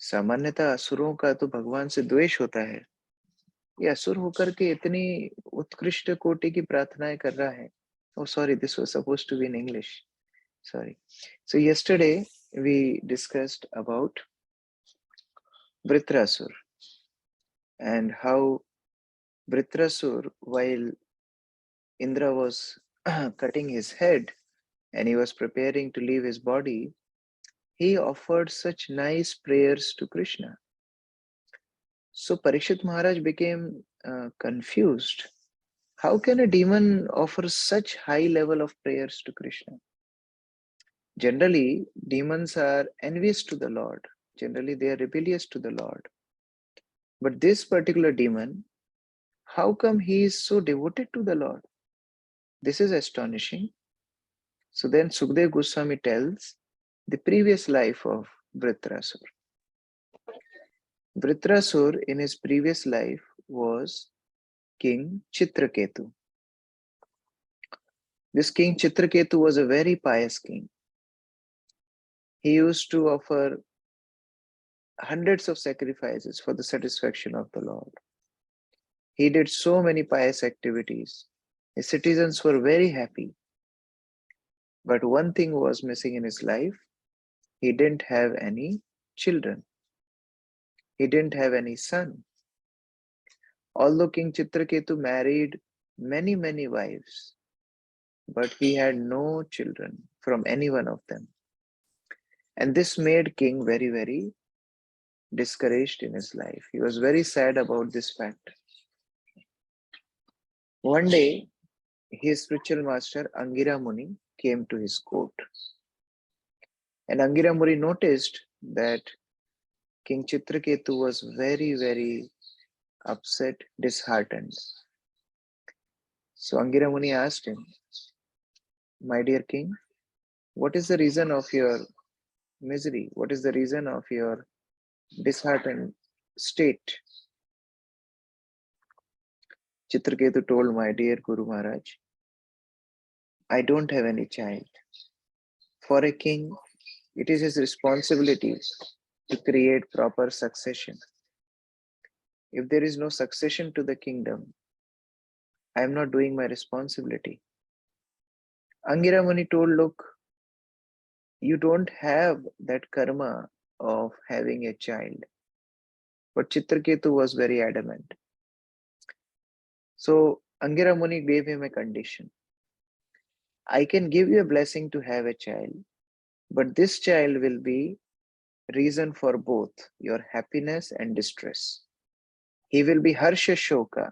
सामान्यतः असुरों का तो भगवान से द्वेष होता है। ये असुर होकर के इतनी उत्कृष्ट कोटि की प्रार्थनाएं कर रहा है। Oh, sorry, this was supposed to be in English. Sorry. So yesterday we discussed about Vritrasur and how Vritrasur, while Indra was cutting his head and he was preparing to leave his body, he offered such nice prayers to Krishna. So Parikshit Maharaj became confused. How can a demon offer such high level of prayers to Krishna? Generally, demons are envious to the Lord. Generally, they are rebellious to the Lord. But this particular demon, how come he is so devoted to the Lord? This is astonishing. So then Sukdev Goswami tells the previous life of Vritrasur. Vritrasur in his previous life was King Chitraketu. This King Chitraketu was a very pious king. He used to offer hundreds of sacrifices for the satisfaction of the Lord. He did so many pious activities. His citizens were very happy. But one thing was missing in his life. He didn't have any children. He didn't have any son. Although King Chitraketu married many wives, but he had no children from any one of them. And this made King very discouraged in his life. He was very sad about this fact. One day, his spiritual master Angira Muni came to his court. And Angira Muni noticed that King Chitraketu was very upset, disheartened. So Angira Muni asked him, "My dear king, what is the reason of your misery? What is the reason of your disheartened state?" Chitraketu told, "My dear Guru Maharaj, I don't have any child. For a king, it is his responsibility to create proper succession. If there is no succession to the kingdom, I am not doing my responsibility." Angira Muni told, "Look, you don't have that karma of having a child." But Chitraketu was very adamant. So Angira Muni gave him a condition. "I can give you a blessing to have a child, but this child will be reason for both your happiness and distress. He will be Harsha Shoka.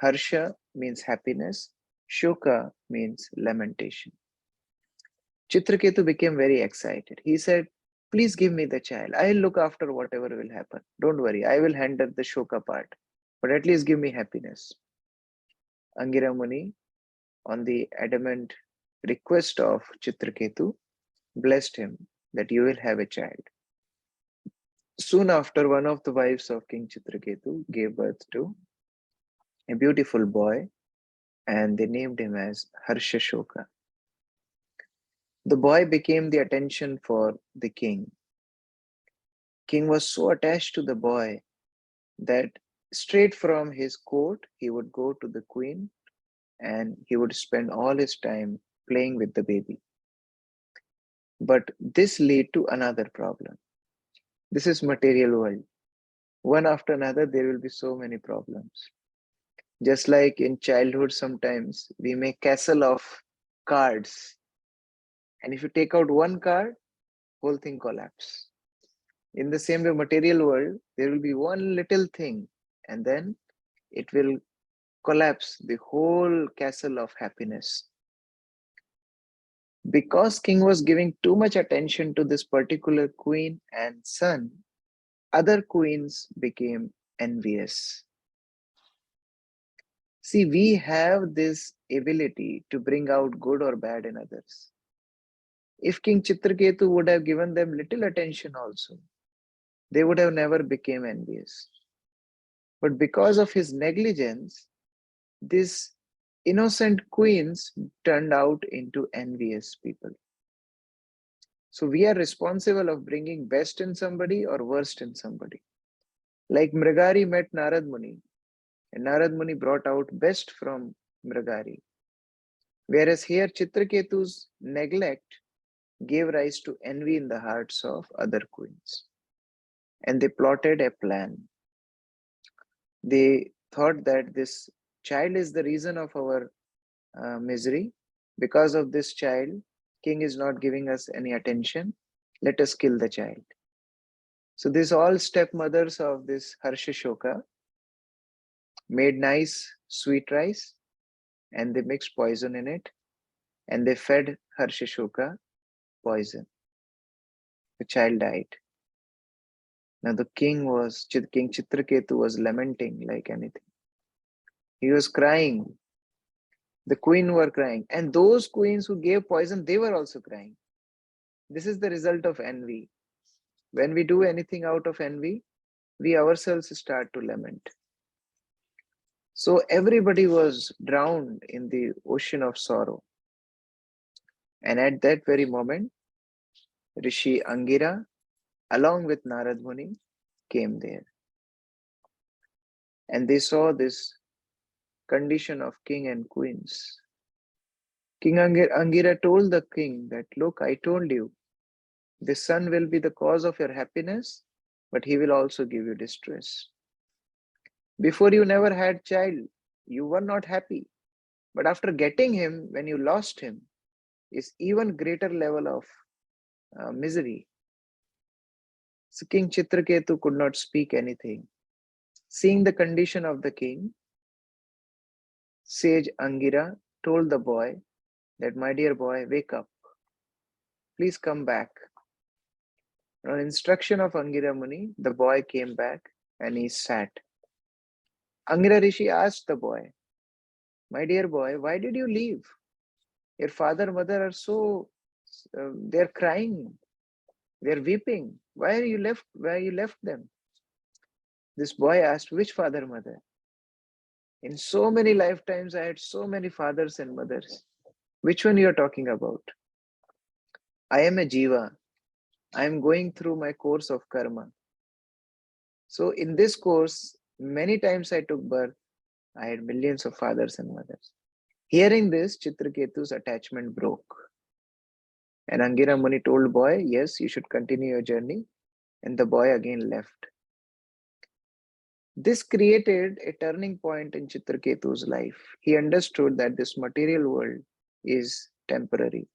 Harsha means happiness. Shoka means lamentation." Chitraketu became very excited. He said, "Please give me the child. I'll look after whatever will happen. Don't worry. I will handle the Shoka part. But at least give me happiness." Angira Muni, on the adamant request of Chitraketu, blessed him that you will have a child. Soon after, one of the wives of King Chitraketu gave birth to a beautiful boy, and they named him as Harsha Shoka. The boy became the attention for the king. King was so attached to the boy that straight from his court, he would go to the queen and he would spend all his time playing with the baby. But this led to another problem. This is material world. One after another, there will be so many problems. Just like in childhood, sometimes we make castle of cards. And if you take out one card, whole thing collapse. In the same way, material world, there will be one little thing and then it will collapse the whole castle of happiness. Because king was giving too much attention to this particular queen and son, other queens became envious. See, we have this ability to bring out good or bad in others. If King Chitraketu would have given them little attention also, they would have never become envious. But because of his negligence, these innocent queens turned out into envious people. So we are responsible of bringing best in somebody or worst in somebody. Like Mrigari met Narad Muni, and Narad Muni brought out best from Mrigari. Whereas here Chitraketu's neglect gave rise to envy in the hearts of other queens. And they plotted a plan. They thought that this child is the reason of our misery. Because of this child, king is not giving us any attention. Let us kill the child. So these all stepmothers of this Harshashoka made nice sweet rice and they mixed poison in it and they fed Harshashoka poison. The child died. Now the king Chitraketu was lamenting like anything. He was crying. The queen were crying. And those queens who gave poison, they were also crying. This is the result of envy. When we do anything out of envy, we ourselves start to lament. So everybody was drowned in the ocean of sorrow. And at that very moment, Rishi Angira, along with Narad Muni, came there. And they saw this condition of king and queens. King Angira told the king that, look, I told you, the son will be the cause of your happiness, but he will also give you distress. Before you never had child, you were not happy. But after getting him, when you lost him, is even greater level of misery. So King Chitraketu could not speak anything. Seeing the condition of the king, sage Angira told the boy that, my dear boy, wake up. Please come back. On instruction of Angira Muni, the boy came back and he sat. Angira Rishi asked the boy, my dear boy, why did you leave? Your father and mother are so, they're crying, they're weeping. Why are you left? Why you left them? This boy asked, which father, mother? In so many lifetimes, I had so many fathers and mothers. Which one you are talking about? I am a jiva. I am going through my course of karma. So in this course, many times I took birth. I had millions of fathers and mothers. Hearing this, Chitraketu's attachment broke. And Angira Muni told boy, yes, you should continue your journey. And the boy again left. This created a turning point in Chitraketu's life. He understood that this material world is temporary.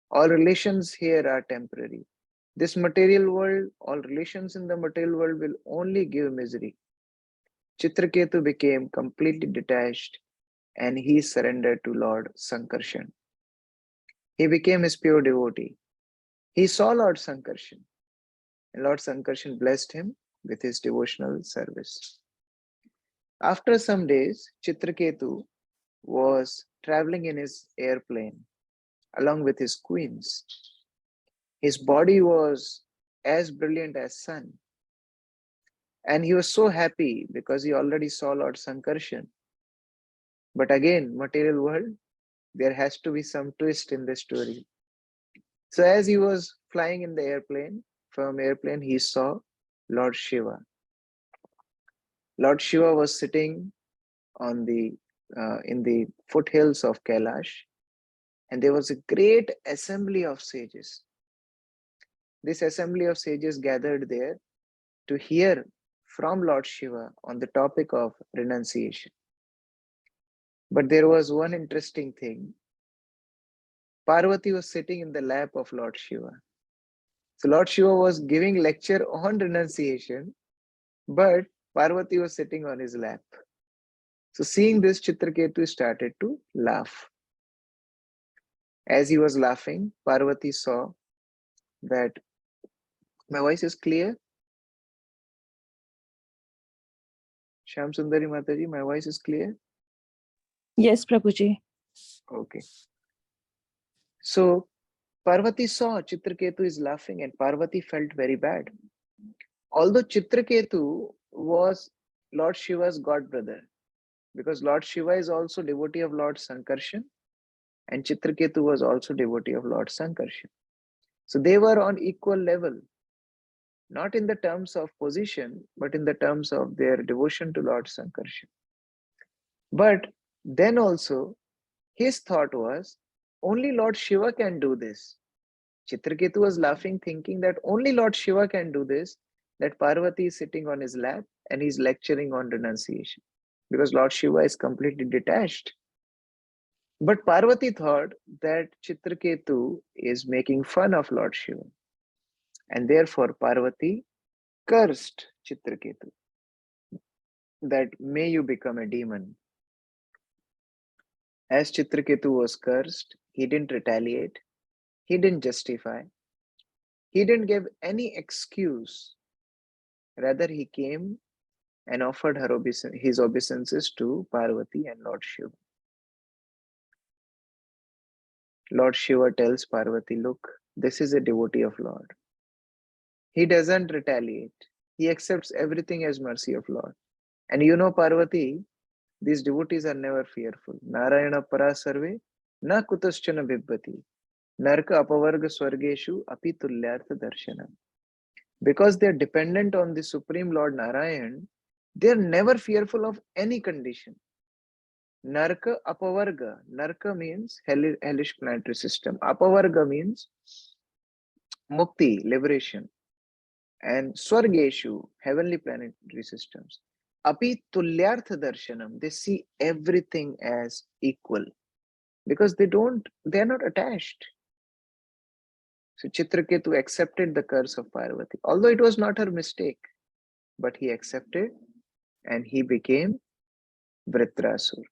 All relations here are temporary. This material world, all relations in the material world will only give misery. Chitraketu became completely detached and he surrendered to Lord Sankarshan. He became his pure devotee. He saw Lord Sankarshan and Lord Sankarshan blessed him with his devotional service. After some days, Chitraketu was traveling in his airplane along with his queens. His body was as brilliant as sun. And he was so happy because he already saw Lord Sankarshan. But again, material world, there has to be some twist in the story. So as he was flying in the airplane, from airplane, he saw Lord Shiva. Lord Shiva was sitting on the in the foothills of Kailash, and there was a great assembly of sages. This assembly of sages gathered there to hear from Lord Shiva on the topic of renunciation. But there was one interesting thing. Parvati was sitting in the lap of Lord Shiva. So Lord Shiva was giving lecture on renunciation, but Parvati was sitting on his lap. So seeing this, Chitraketu started to laugh. As he was laughing, Parvati saw that my voice is clear. Shyam Sundari Mataji, my voice is clear. Yes, Prabhuji. Okay. So Parvati saw Chitraketu is laughing and Parvati felt very bad. Although Chitraketu was Lord Shiva's god brother, because Lord Shiva is also devotee of Lord Sankarshan and Chitraketu was also devotee of Lord Sankarshan. So they were on equal level, not in the terms of position, but in the terms of their devotion to Lord Sankarshan. But then also, his thought was, only Lord Shiva can do this. Chitraketu was laughing, thinking that only Lord Shiva can do this, that Parvati is sitting on his lap and he's lecturing on renunciation. Because Lord Shiva is completely detached. But Parvati thought that Chitraketu is making fun of Lord Shiva. And therefore Parvati cursed Chitraketu, that may you become a demon. As Chitraketu was cursed, he didn't retaliate, he didn't justify, he didn't give any excuse. Rather, he came and offered his obeisances to Parvati and Lord Shiva. Lord Shiva tells Parvati, look, this is a devotee of Lord. He doesn't retaliate. He accepts everything as mercy of Lord. And you know, Parvati, these devotees are never fearful. Narayana para sarve, na kutaschana bibbati, narka apavarga swargeshu api tulyartha darshanam. Because they are dependent on the Supreme Lord Narayan, they are never fearful of any condition. Narka apavarga. Narka means hellish planetary system. Apavarga means mukti, liberation. And Swargeshu, heavenly planetary systems. Api tulyartha darshanam. They see everything as equal because they are not attached. So Chitraketu accepted the curse of Parvati, although it was not her mistake, but he accepted and he became Vritrasur.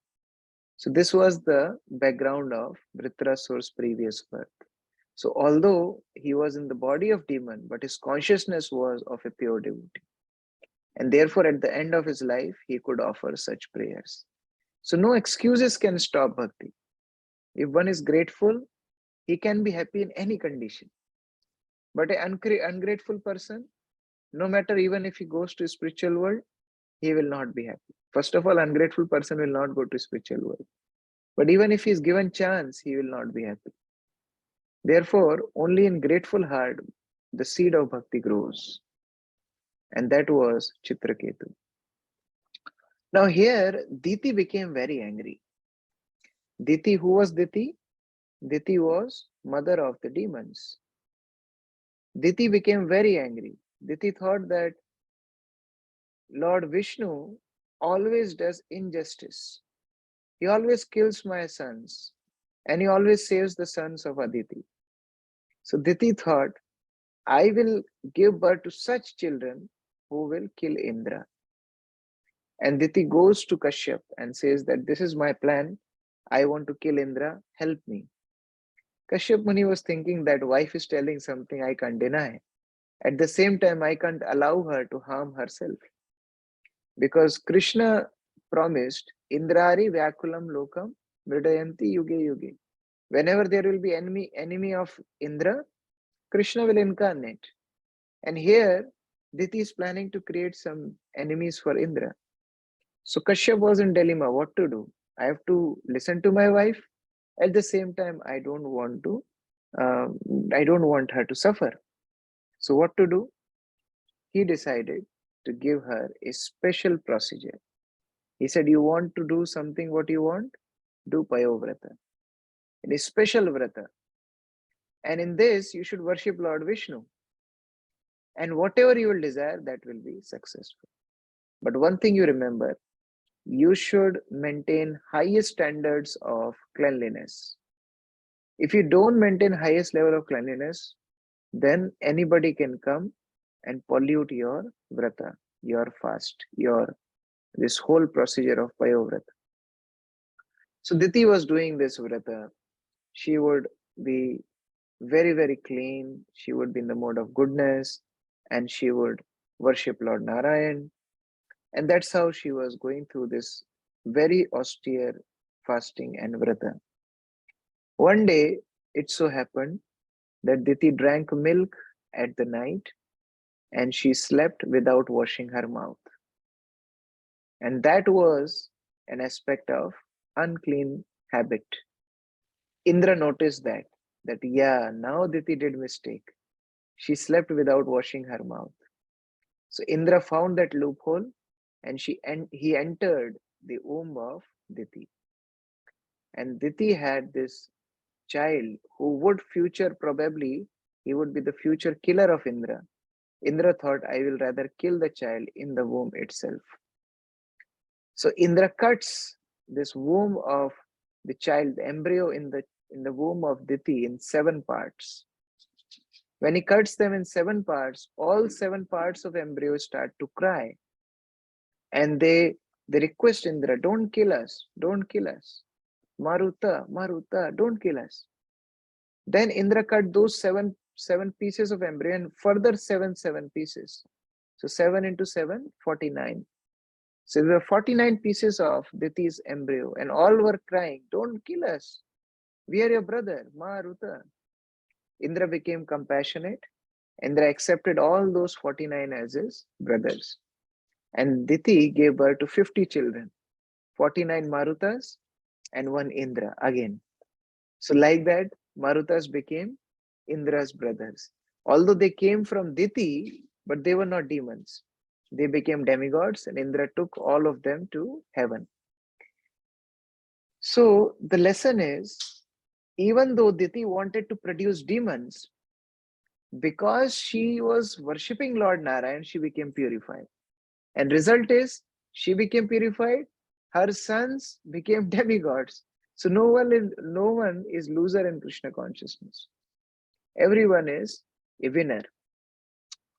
So this was the background of Vritrasur's previous birth. So although he was in the body of demon, but his consciousness was of a pure devotee. And therefore, at the end of his life, he could offer such prayers. So no excuses can stop bhakti. If one is grateful, he can be happy in any condition. But an ungrateful person, no matter even if he goes to spiritual world, he will not be happy. First of all, ungrateful person will not go to spiritual world. But even if he is given chance, he will not be happy. Therefore, only in grateful heart, the seed of bhakti grows. And that was Chitraketu. Now here, Diti became very angry. Diti, who was Diti? Diti was mother of the demons. Diti became very angry. Diti thought that Lord Vishnu always does injustice. He always kills my sons and he always saves the sons of Aditi. So Diti thought, I will give birth to such children who will kill Indra. And Diti goes to Kashyap and says that this is my plan. I want to kill Indra. Help me. Kashyap Muni was thinking that wife is telling something I can't deny. At the same time, I can't allow her to harm herself. Because Krishna promised, Indrari Vyakulam Lokam Vridayanti Yuge Yuge. Whenever there will be enemy of Indra, Krishna will incarnate. And here, Diti is planning to create some enemies for Indra. So Kashyap was in dilemma, what to do? I have to listen to my wife. At the same time, I don't want her to suffer. So what to do? He decided to give her a special procedure. He said, you want to do something what you want? Do Payovrata. It is special vrata. And in this, you should worship Lord Vishnu. And whatever you will desire, that will be successful. But one thing you remember, you should maintain highest standards of cleanliness. If you don't maintain highest level of cleanliness, then anybody can come and pollute your vrata, your fast, this whole procedure of Payovrata. So Diti was doing this vrata. She would be very, very clean. She would be in the mode of goodness and she would worship Lord Narayan. And that's how she was going through this very austere fasting and vrata. One day, it so happened that Diti drank milk at the night and she slept without washing her mouth. And that was an aspect of unclean habit. Indra noticed that. that, yeah, now Diti did mistake. She slept without washing her mouth. So Indra found that loophole and he entered the womb of Diti. And Diti had this child who would probably, he would be the future killer of Indra. Indra thought, I will rather kill the child in the womb itself. So Indra cuts this womb of the child, the embryo in the womb of Diti in 7 parts. When he cuts them in 7 parts, all 7 parts of embryo start to cry. And they request Indra, don't kill us, don't kill us. Maruta, Maruta, don't kill us. Then Indra cut those seven pieces of embryo and further seven pieces. So 7 into 7, 49. So there were 49 pieces of Diti's embryo, and all were crying, don't kill us. We are your brother, Maruta. Indra became compassionate. Indra accepted all those 49 as his brothers. And Diti gave birth to 50 children, 49 Marutas and 1 Indra again. So like that, Marutas became Indra's brothers. Although they came from Diti, but they were not demons. They became demigods, and Indra took all of them to heaven. So the lesson is, even though Diti wanted to produce demons, because she was worshipping Lord Narayan, she became purified. And result is, she became purified, her sons became demigods. So no one is loser in Krishna consciousness. Everyone is a winner.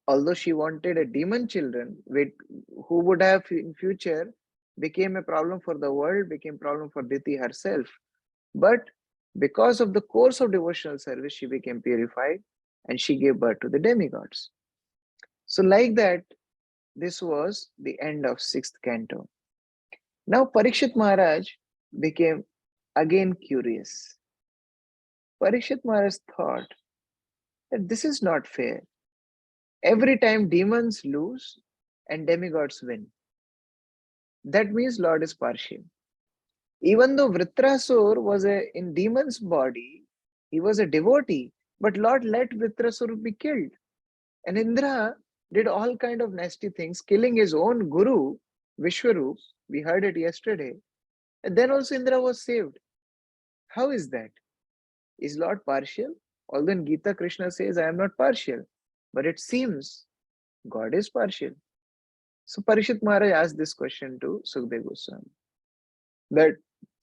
Although she wanted a demon children who would have in future became a problem for the world, became problem for Diti herself. But because of the course of devotional service, she became purified and she gave birth to the demigods. So like that, this was the end of 6th canto. Now Parikshit Maharaj became again curious. Parikshit Maharaj thought that this is not fair. Every time demons lose and demigods win. That means Lord is partial. Even though Vritrasur was in demon's body, he was a devotee, but Lord let Vritrasur be killed. And Indra did all kind of nasty things, killing his own guru, Vishwarup. We heard it yesterday. And then also Indra was saved. How is that? Is Lord partial? Although in Gita, Krishna says, I am not partial. But it seems God is partial. So Parishit Maharaj asked this question to Sukdev Goswami. That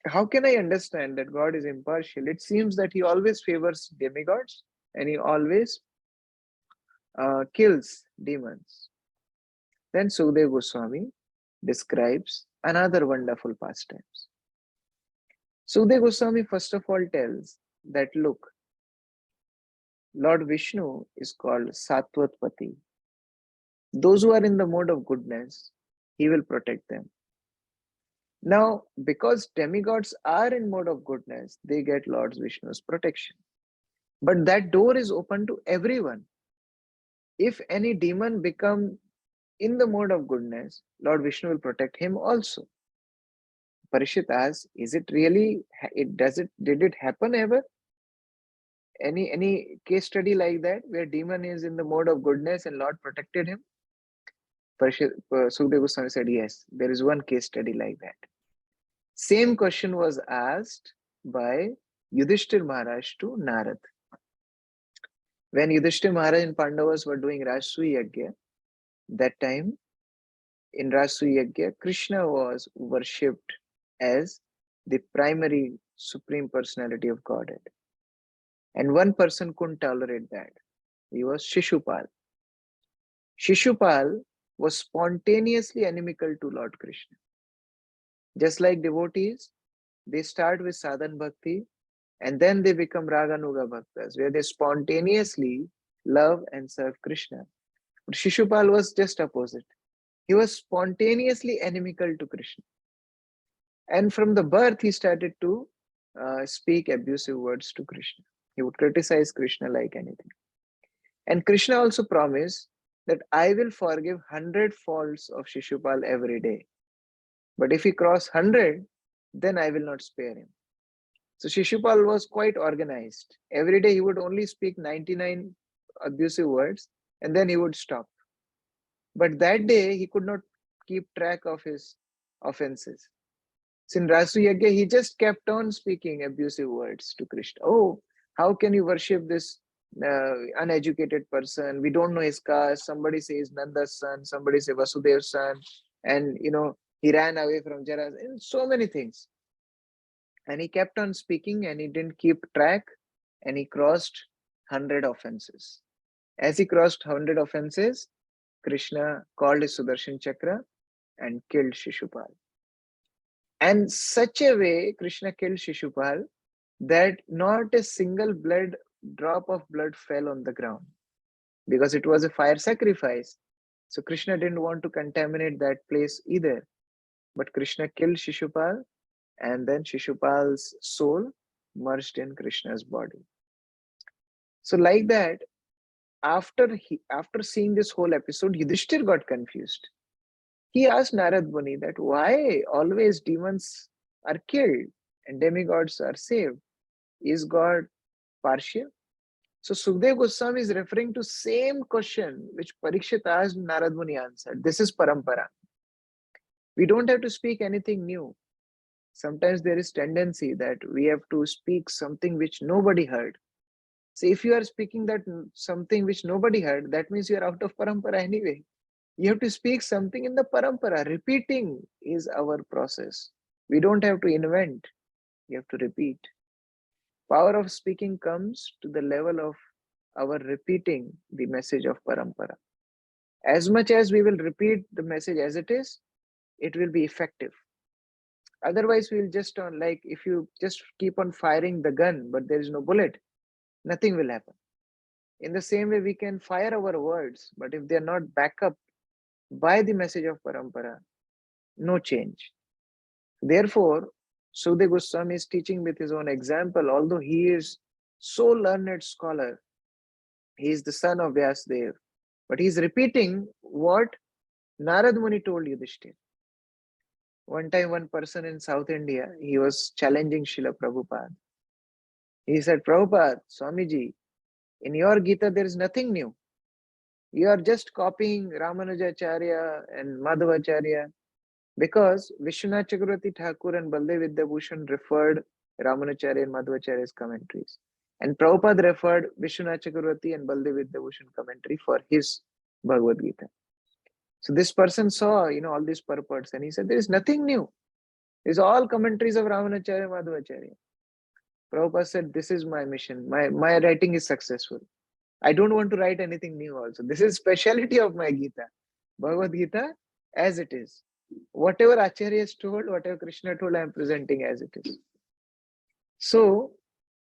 how can I understand that God is impartial? It seems that he always favors demigods and he always kills demons. Then Sukdev Goswami describes another wonderful pastimes. Sukdev Goswami first of all tells that, look, Lord Vishnu is called Satvatpati. Those who are in the mode of goodness, he will protect them. Now, because demigods are in mode of goodness, they get Lord Vishnu's protection. But that door is open to everyone. If any demon become in the mode of goodness, Lord Vishnu will protect him also. Parishit asks, is it really, did it happen ever? Any case study like that where demon is in the mode of goodness and Lord protected him? Sukdev Goswami said, yes, there is one case study like that. Same question was asked by Yudhishthir Maharaj to Narad. When Yudhishthir Maharaj and Pandavas were doing Rajsuya Yajna, that time in Rajsuya Yajna, Krishna was worshipped as the primary supreme personality of Godhead. And one person couldn't tolerate that. He was Shishupal. Shishupal was spontaneously inimical to Lord Krishna. Just like devotees, they start with sadhan bhakti and then they become raganuga bhaktas, where they spontaneously love and serve Krishna. But Shishupal was just opposite. He was spontaneously inimical to Krishna. And from the birth, he started to speak abusive words to Krishna. He would criticize Krishna like anything. And Krishna also promised that I will forgive 100 faults of Shishupal every day. But if he cross 100, then I will not spare him. So Shishupal was quite organized. Every day he would only speak 99 abusive words and then he would stop. But that day he could not keep track of his offenses. So in Rasu Yagya, he just kept on speaking abusive words to Krishna. Oh, how can you worship this uneducated person? We don't know his caste. Somebody says Nanda's son, somebody says Vasudev's son, and he ran away from Jaras, and so many things. And he kept on speaking and he didn't keep track and he crossed 100 offenses. As he crossed 100 offenses, Krishna called his Sudarshan Chakra and killed Shishupal. And such a way Krishna killed Shishupal that not a single drop of blood fell on the ground because it was a fire sacrifice. So Krishna didn't want to contaminate that place either. But Krishna killed Shishupal and then Shishupal's soul merged in Krishna's body. So like that, after seeing this whole episode, Yudhishthir got confused. He asked Narad Muni that why always demons are killed and demigods are saved. Is God partial? So Sukdev Goswami is referring to same question which Parikshit asked, Narad Muni answered. This is parampara. We don't have to speak anything new. Sometimes there is tendency that we have to speak something which nobody heard. So if you are speaking that something which nobody heard, that means you are out of parampara anyway. You have to speak something in the parampara. Repeating is our process. We don't have to invent. You have to repeat. Power of speaking comes to the level of our repeating the message of parampara. As much as we will repeat the message as it will be effective. Otherwise, we'll just on like if you just keep on firing the gun, but there is no bullet, nothing will happen. In the same way, we can fire our words, but if they are not backed up by the message of parampara, no change. Therefore, Sukdev Goswami is teaching with his own example, although he is so learned scholar, he is the son of Vyasdev, but he is repeating what Narad Muni told Yudhishthir. One time, one person in South India, he was challenging Srila Prabhupada. He said, Prabhupada, Swamiji, in your Gita, there is nothing new. You are just copying Ramanujacharya and Madhavacharya because Vishwanath Chakravarti Thakur and Baldev Vidyabhushan referred Ramanujacharya and Madhavacharya's commentaries. And Prabhupada referred Vishwanath Chakravarti and Baldev Vidyabhushan commentary for his Bhagavad Gita. So this person saw, all these purports and he said, there is nothing new. It's all commentaries of Ramanujacharya, Madhavacharya. Prabhupada said, this is my mission. My writing is successful. I don't want to write anything new also. This is speciality of my Gita. Bhagavad Gita as it is. Whatever Acharya is told, whatever Krishna told, I am presenting as it is. So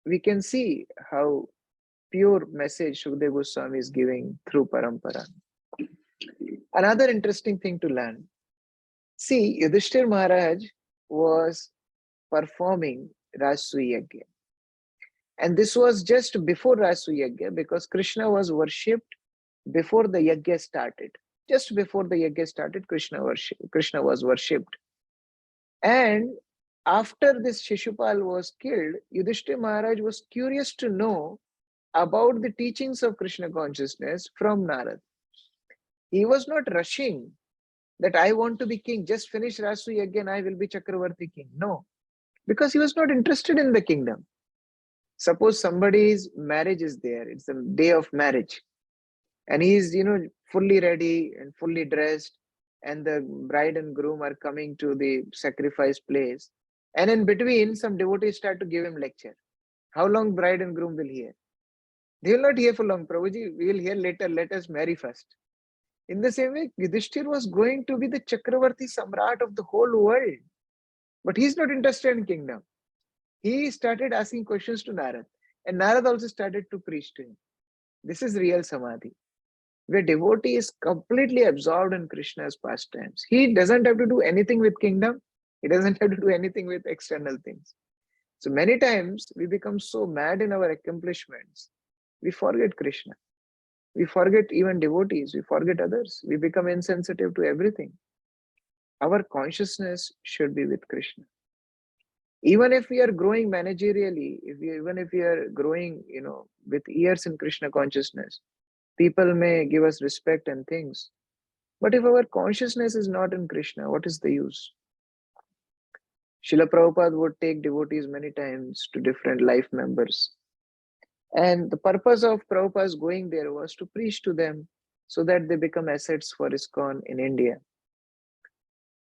we can see how pure message Sukdev Goswami is giving through parampara. Another interesting thing to learn. See, Yudhishthir Maharaj was performing Rasu Yagya. And this was just before Rasu Yagya because Krishna was worshipped before the Yagya started. Just before the Yagya started, Krishna was worshipped. And after this Shishupal was killed, Yudhishthira Maharaj was curious to know about the teachings of Krishna consciousness from Narad. He was not rushing that I want to be king, just finish Rasu Yagya and I will be Chakravarti king. No, because he was not interested in the kingdom. Suppose somebody's marriage is there, it's the day of marriage, and he's, fully ready and fully dressed, and the bride and groom are coming to the sacrifice place. And in between, some devotees start to give him lecture. How long bride and groom will hear? They will not hear for long. Prabhuji, we will hear later. Let us marry first. In the same way, Yudhishthir was going to be the Chakravarti Samrat of the whole world. But he's not interested in kingdom. He started asking questions to Narad. And Narad also started to preach to him. This is real Samadhi, where devotee is completely absorbed in Krishna's pastimes. He doesn't have to do anything with kingdom. He doesn't have to do anything with external things. So many times we become so mad in our accomplishments, we forget Krishna. We forget even devotees. We forget others. We become insensitive to everything. Our consciousness should be with Krishna. Even if we are growing managerially, even if we are growing, with years in Krishna consciousness, people may give us respect and things. But if our consciousness is not in Krishna, what is the use? Srila Prabhupada would take devotees many times to different life members. And the purpose of Prabhupada's going there was to preach to them so that they become assets for ISKCON in India.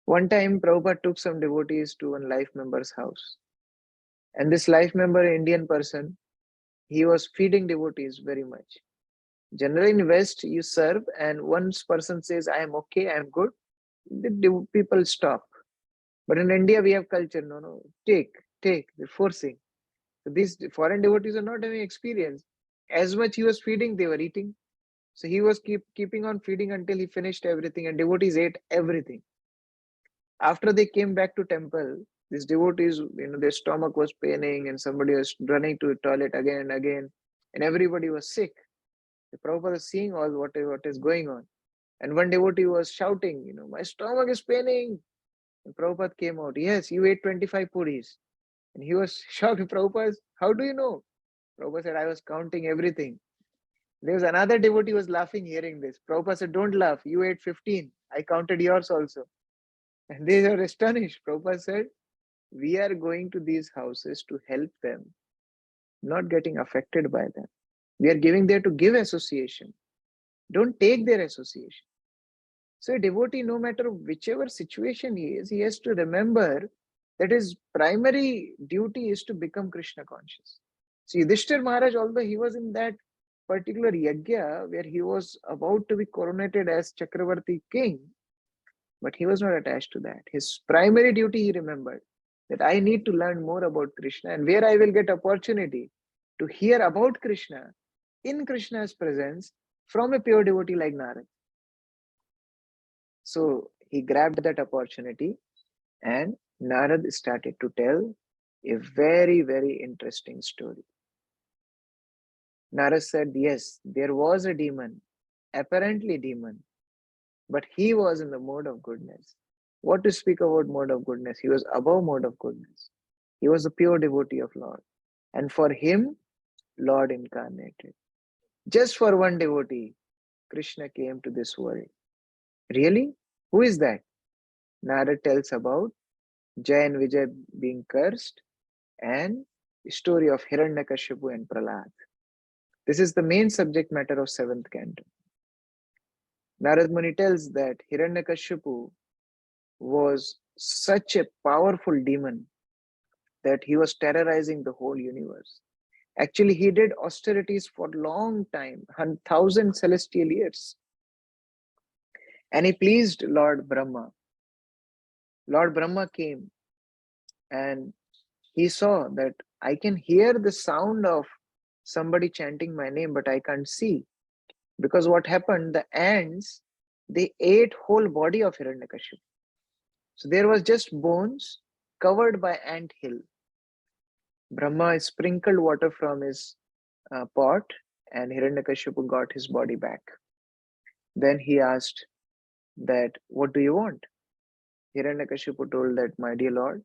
One time, Prabhupada took some devotees to one life member's house. And this life member, Indian person, he was feeding devotees very much. Generally in West, you serve and once person says, I am okay, I am good, the people stop. But in India, we have culture, no, take, they're forcing. So these foreign devotees are not having experience. As much he was feeding, they were eating. So he was keeping on feeding until he finished everything, and devotees ate everything. After they came back to temple, these devotees, their stomach was paining and somebody was running to the toilet again and again, and everybody was sick. The Prabhupada was seeing all what is going on. And one devotee was shouting, my stomach is paining. And Prabhupada came out, yes, you ate 25 puris. And he was shocked. Prabhupada, how do you know? Prabhupada said, I was counting everything. There was another devotee who was laughing hearing this. Prabhupada said, don't laugh, you ate 15. I counted yours also. And they were astonished. Prabhupada said, we are going to these houses to help them, not getting affected by them. We are giving there to give association. Don't take their association. So a devotee, no matter whichever situation he has to remember that his primary duty is to become Krishna conscious. See, Yudhishthir Maharaj, although he was in that particular yajna where he was about to be coronated as Chakravarti king, but he was not attached to that. His primary duty, he remembered that I need to learn more about Krishna, and where I will get opportunity to hear about Krishna in Krishna's presence from a pure devotee like Narad. So he grabbed that opportunity, and Narad started to tell a very, very interesting story. Narad said, yes, there was a demon, apparently demon, but he was in the mode of goodness. What to speak about mode of goodness? He was above mode of goodness. He was a pure devotee of Lord. And for him, Lord incarnated. Just for one devotee, Krishna came to this world. Really? Who is that? Narad tells about Jay and Vijay being cursed and the story of Hiranyakashipu and Prahlad. This is the main subject matter of 7th canto. Narad Muni tells that Hiranyakashipu was such a powerful demon that he was terrorizing the whole universe. Actually, he did austerities for a long time, 1,000 celestial years. And he pleased Lord Brahma. Lord Brahma came and he saw that I can hear the sound of somebody chanting my name, but I can't see. Because what happened, the ants, they ate whole body of Hiranyakashipu. So there was just bones covered by ant hill. Brahma sprinkled water from his pot and Hiranyakashipu got his body back. Then he asked that, what do you want? Hiranyakashipu told that, my dear Lord,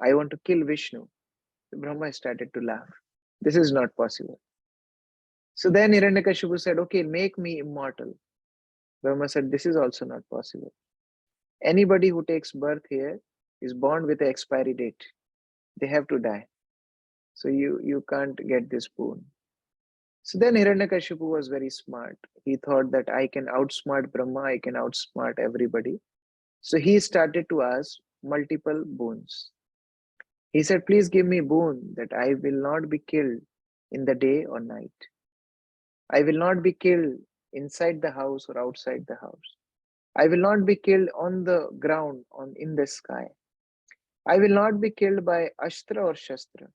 I want to kill Vishnu. Brahma started to laugh. This is not possible. So then Hiranyakashipu said, okay, make me immortal. Brahma said, this is also not possible. Anybody who takes birth here is born with an expiry date. They have to die. So you can't get this boon. So then Hiranyakashipu was very smart. He thought that I can outsmart Brahma, I can outsmart everybody. So he started to ask multiple boons. He said, please give me boon that I will not be killed in the day or night. I will not be killed inside the house or outside the house. I will not be killed on the ground, in the sky. I will not be killed by Astra or Shastra.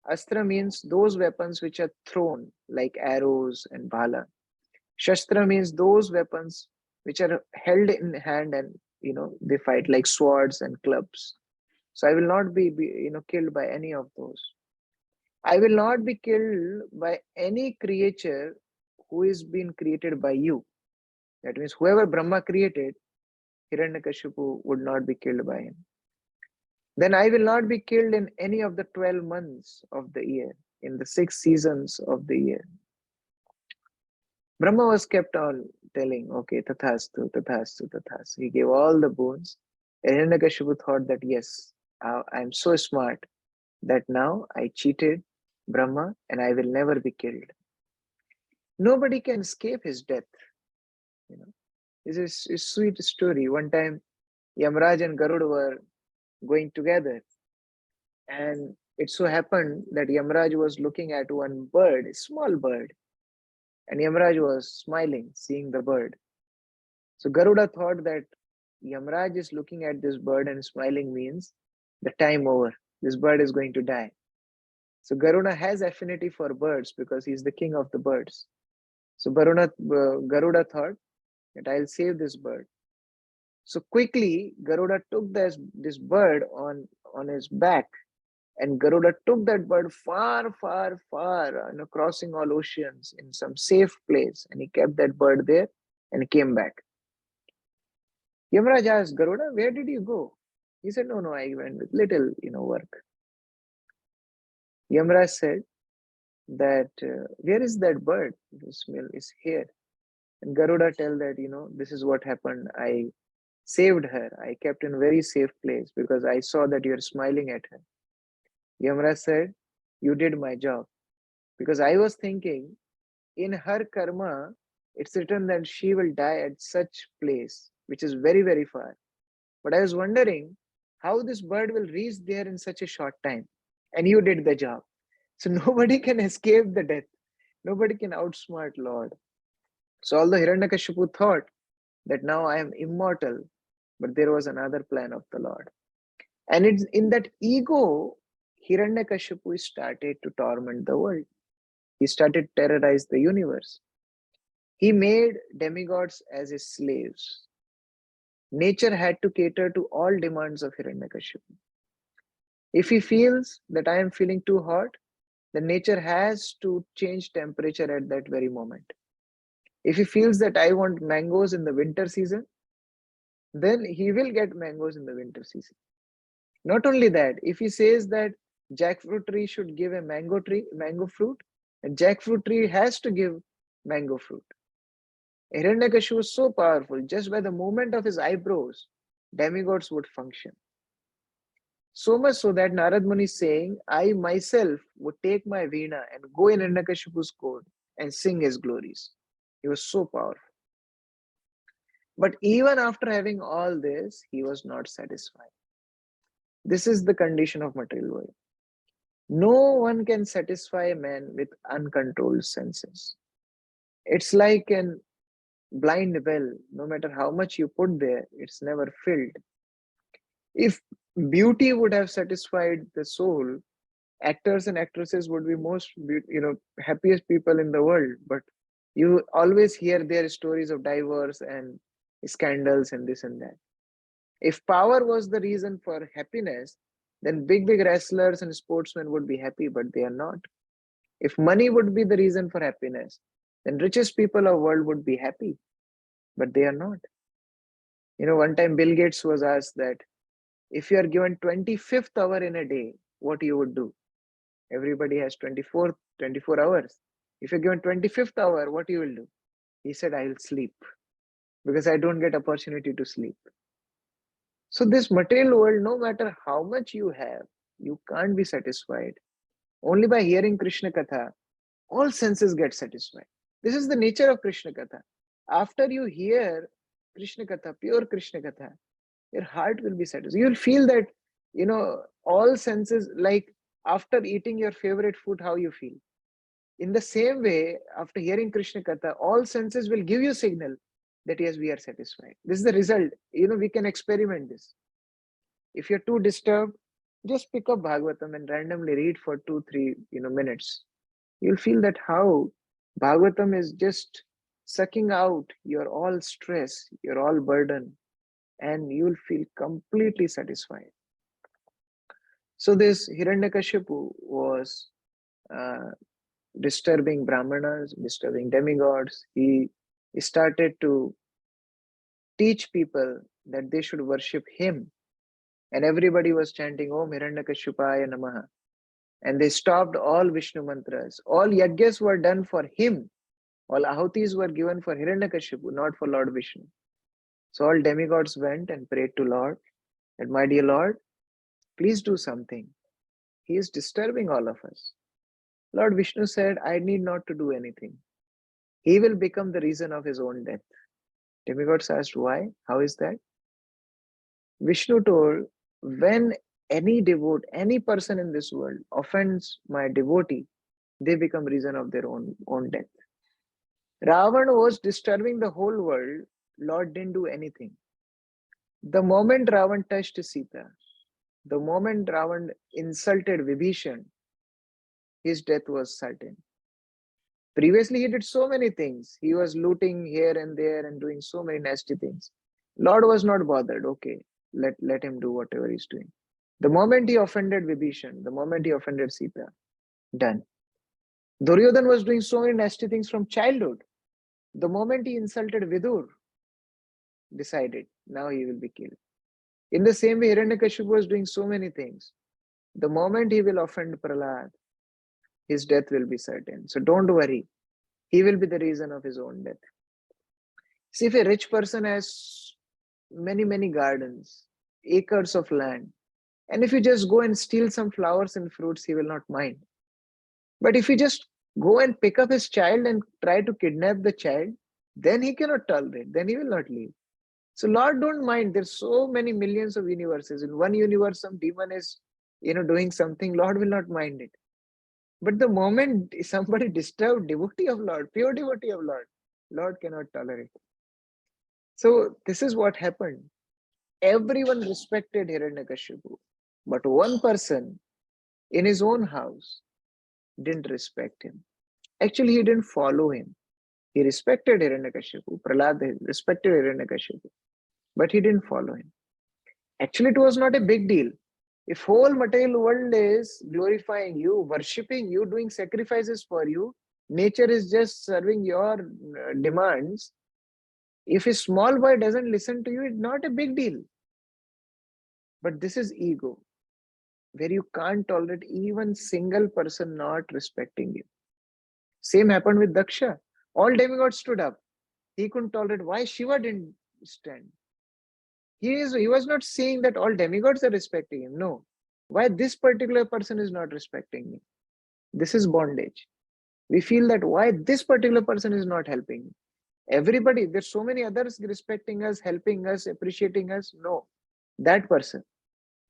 Astra means those weapons which are thrown, like arrows and bhala. Shastra means those weapons which are held in hand and they fight, like swords and clubs. So I will not be killed by any of those. I will not be killed by any creature who is being created by you. That means whoever Brahma created, Hiranyakashipu would not be killed by him. Then I will not be killed in any of the 12 months of the year, in the 6 seasons of the year. Brahma was kept on telling, okay, tathastu, tathastu, tathastu. He gave all the boons. Hiranyakashipu thought that, yes, I'm so smart that now I cheated Brahma and I will never be killed. Nobody can escape his death. You know, this is a sweet story. One time, Yamraj and Garuda were going together, and it so happened that Yamraj was looking at one bird, a small bird, and Yamraj was smiling, seeing the bird. So Garuda thought that Yamraj is looking at this bird and smiling means the time over. This bird is going to die. So Garuda has affinity for birds because he's the king of the birds. So Garuda thought that I'll save this bird. So quickly, Garuda took this bird on his back, and Garuda took that bird far, far, far, crossing all oceans in some safe place, and he kept that bird there and came back. Yamaraj asked Garuda, "Where did you go?" He said, "No, I went with little, work." Yamaraj said that, "Where is that bird? The smell is here." And Garuda tell that, this is what happened. I saved her. I kept in very safe place because I saw that you're smiling at her. Yamaraj said, "You did my job." Because I was thinking, in her karma, it's written that she will die at such place, which is very, very far. But I was wondering how this bird will reach there in such a short time. And you did the job. So nobody can escape the death. Nobody can outsmart Lord. So although Hiranyakashipu thought that now I am immortal, but there was another plan of the Lord. And it's in that ego, Hiranyakashipu started to torment the world. He started to terrorize the universe. He made demigods as his slaves. Nature had to cater to all demands of Hiranyakashipu. If he feels that I am feeling too hot, then nature has to change temperature at that very moment. If he feels that I want mangoes in the winter season, then he will get mangoes in the winter season. Not only that, if he says that jackfruit tree should give a mango fruit, and jackfruit tree has to give mango fruit. Hiranyakashipu was so powerful, just by the movement of his eyebrows, demigods would function. So much so that Narad Muni is saying, I myself would take my veena and go in Hiranyakashipu's court and sing his glories. He was so powerful. But even after having all this, he was not satisfied. This is the condition of material world. No one can satisfy a man with uncontrolled senses. It's like an blind well. No matter how much you put there, it's never filled. If beauty would have satisfied the soul, actors and actresses would be most happiest people in the world. But you always hear their stories of divorce and scandals and this and that. If power was the reason for happiness, then big wrestlers and sportsmen would be happy, but they are not. If money would be the reason for happiness, then richest people of world would be happy, but they are not. One time Bill Gates was asked that if you are given 25th hour in a day, what you would do? Everybody has 24 hours. If you're given 25th hour, what you will do? He said, I will sleep because I don't get opportunity to sleep. So this material world, no matter how much you have, you can't be satisfied. Only by hearing Krishna Katha, all senses get satisfied. This is the nature of Krishna Katha. After you hear Krishna Katha, pure Krishna Katha, your heart will be satisfied. You'll feel that, all senses, like after eating your favorite food, how you feel. In the same way, after hearing Krishna Katha, all senses will give you signal that yes, we are satisfied. This is the result. We can experiment this. If you're too disturbed, just pick up Bhagavatam and randomly read for 2-3 minutes. You'll feel that how Bhagavatam is just sucking out your all stress, your all burden, and you'll feel completely satisfied. So this Hiranyakashipu was disturbing Brahmanas, disturbing demigods. He started to teach people that they should worship him And everybody was chanting Om Hiranyakashipaya Namaha. And they stopped all Vishnu mantras. All yagyas were done for him. All ahutis were given for Hiranyakashipu, not for Lord Vishnu. So all demigods went and prayed to Lord, and my dear Lord, please do something. He is disturbing all of us. Lord Vishnu said, I need not to do anything. He will become the reason of his own death. Demigods asked, why? How is that? Vishnu told, when any person in this world offends my devotee, they become reason of their own death. Ravan was disturbing the whole world. Lord didn't do anything. The moment Ravan touched Sita, the moment Ravan insulted Vibhishan, his death was certain. Previously, he did so many things. He was looting here and there and doing so many nasty things. Lord was not bothered. Okay, let him do whatever he's doing. The moment he offended Vibhishan, the moment he offended Sita, done. Duryodhan was doing so many nasty things from childhood. The moment he insulted Vidur, decided now he will be killed. In the same way, Hiranyakashipu was doing so many things. The moment he will offend Prahlad, his death will be certain. So don't worry. He will be the reason of his own death. See, if a rich person has many gardens, acres of land, and if you just go and steal some flowers and fruits, he will not mind. But if you just go and pick up his child and try to kidnap the child, then he cannot tolerate, then he will not leave. So Lord don't mind. There's so many millions of universes. In one universe, some demon is, doing something, Lord will not mind it. But the moment somebody disturbs devotee of Lord, pure devotee of Lord, Lord cannot tolerate. So this is what happened. Everyone respected Hiranyakashipu, but one person in his own house didn't respect him. Actually, he didn't follow him. He respected Hiranyakashipu. Prahlad respected Hiranyakashipu, but he didn't follow him. Actually, it was not a big deal. If whole material world is glorifying you, worshipping you, doing sacrifices for you, nature is just serving your demands. If a small boy doesn't listen to you, it's not a big deal. But this is ego, where you can't tolerate even single person not respecting you. Same happened with Daksha. All demigods stood up. He couldn't tolerate. Why Shiva didn't stand? He was not saying that all demigods are respecting him. No. Why this particular person is not respecting me? This is bondage. We feel that why this particular person is not helping me? Everybody, there's so many others respecting us, helping us, appreciating us. No. That person.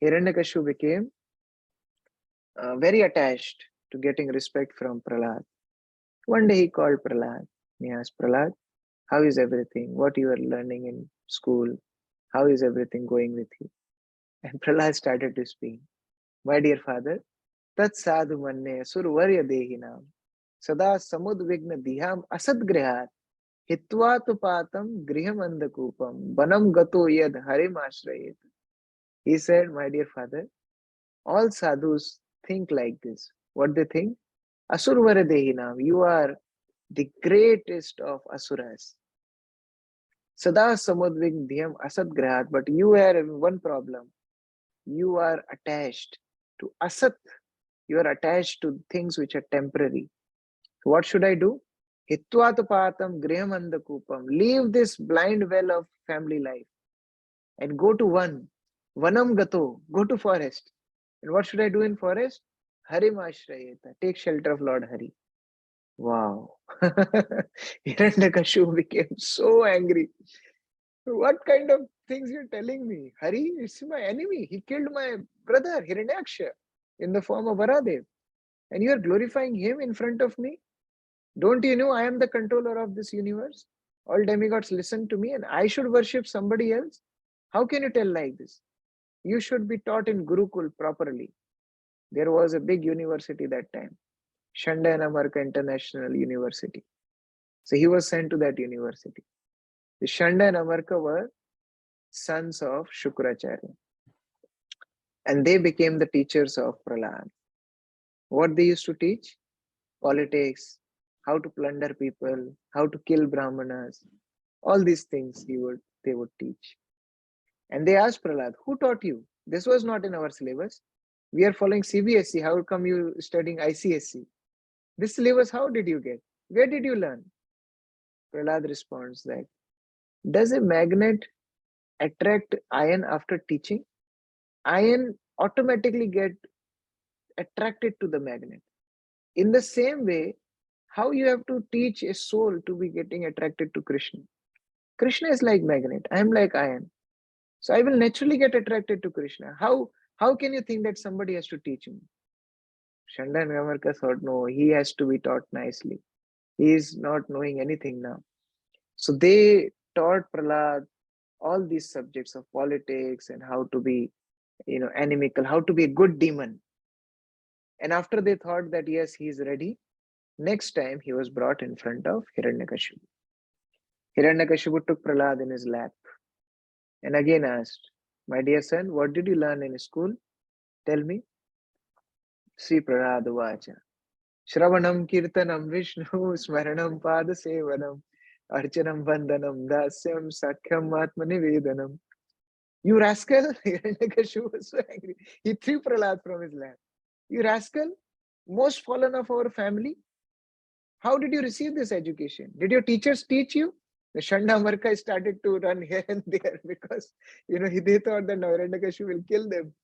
Hiranyakashipu became very attached to getting respect from Prahlad. One day he called Prahlad. He asked Prahlad, how is everything? What you are learning in school? How is everything going with you? And Prahlad started to speak. My dear father, tat sadhu manne survarya dehinam sada samudvigna diham asadgrihat hitva tupatam griham andakupam banam gato yad harim ashrayet. He said, my dear father, all sadhus think like this. What they think? Asurvara dehinam, you are the greatest of asuras. Sada samudvigna diham asadgrihat, but you have one problem. You are attached to asat. You are attached to things which are temporary. So what should I do? Hittvatupatam grihamandakupam. Leave this blind well of family life and go to one. Vanam gato. Go to forest. And what should I do in forest? Harimashrayeta. Take shelter of Lord Hari. Wow. Hiranyakashipu became so angry. What kind of things you're telling me? Hari is my enemy. He killed my brother Hiranyaksha in the form of Varadev. And you are glorifying him in front of me? Don't you know I am the controller of this universe? All demigods listen to me and I should worship somebody else? How can you tell like this? You should be taught in Gurukul properly. There was a big university that time, Shanda and Amarka International University. So he was sent to that university. The Shanda and Amarka were sons of Shukracharya. And they became the teachers of Prahlad. What they used to teach? Politics, how to plunder people, how to kill Brahmanas, all these things they would teach. And they asked Prahlad, who taught you? This was not in our syllabus. We are following CBSE. How come you studying ICSE? This syllabus, how did you get? Where did you learn? Prahlad responds that, does a magnet attract iron after teaching? Iron automatically get attracted to the magnet. In the same way, how you have to teach a soul to be getting attracted to Krishna? Krishna is like magnet. I am like iron. So I will naturally get attracted to Krishna. How can you think that somebody has to teach me? Shanda and Gamarka thought, no, he has to be taught nicely. He is not knowing anything now. So they taught Prahlad all these subjects of politics and how to be, animical, how to be a good demon. And after they thought that yes, he is ready, next time he was brought in front of Hiranyakashipu. Hiranyakashipu took Prahlad in his lap and again asked, my dear son, what did you learn in school? Tell me. Sri Prahlad Vacha. Shravanam Kirtanam Vishnu Smaranam Pada Sevanam Archanam Vandanam Dasyam Sakyam Atmanivedanam. You rascal! Hiranyakashipu was so angry. He threw Prahlad from his lap. You rascal! Most fallen of our family. How did you receive this education? Did your teachers teach you? The Shanda Marka started to run here and there because they thought that Hiranyakashipu will kill them.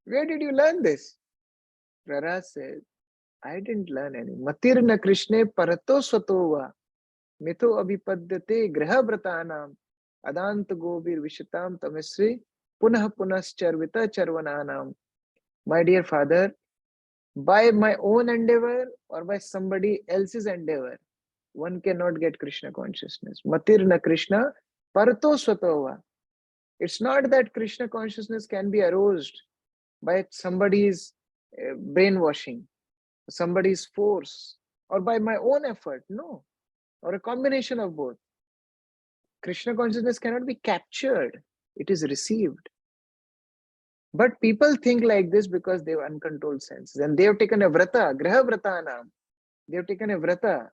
Where did you learn this? Prahlad said, I didn't learn any. Matirna Krishne parato swatova mitho abhipadyate graha vratanam adant gobir vishatam tamesri punah punascharvita charvananam. My dear father, by my own endeavor or by somebody else's endeavor, one cannot get Krishna consciousness. Matirna Krishna parato swatova. It's not that Krishna consciousness can be aroused by somebody's brainwashing, somebody's force, or by my own effort. No, or a combination of both. Krishna consciousness cannot be captured, it is received. But people think like this because they have uncontrolled senses and they have taken a vrata, graha vratana. They have taken a vrata.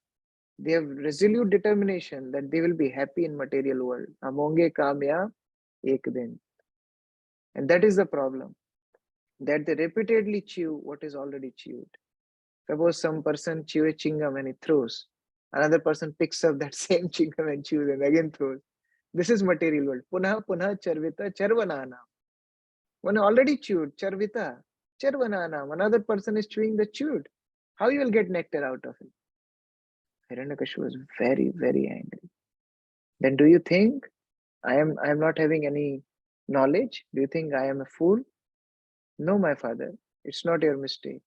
They have resolute determination that they will be happy in material world. Amonge kamya ek din. And that is the problem, that they repeatedly chew what is already chewed. Suppose some person chew a chingam and he throws. Another person picks up that same chingam and chews and again throws. This is material world. Punah punah charvita charvanana. One already chewed, charvita, charvanana. Another person is chewing the chewed. How you will get nectar out of it? Hiranyakashipu was very, very angry. Then do you think I am not having any knowledge? Do you think I am a fool? No, my father, it's not your mistake.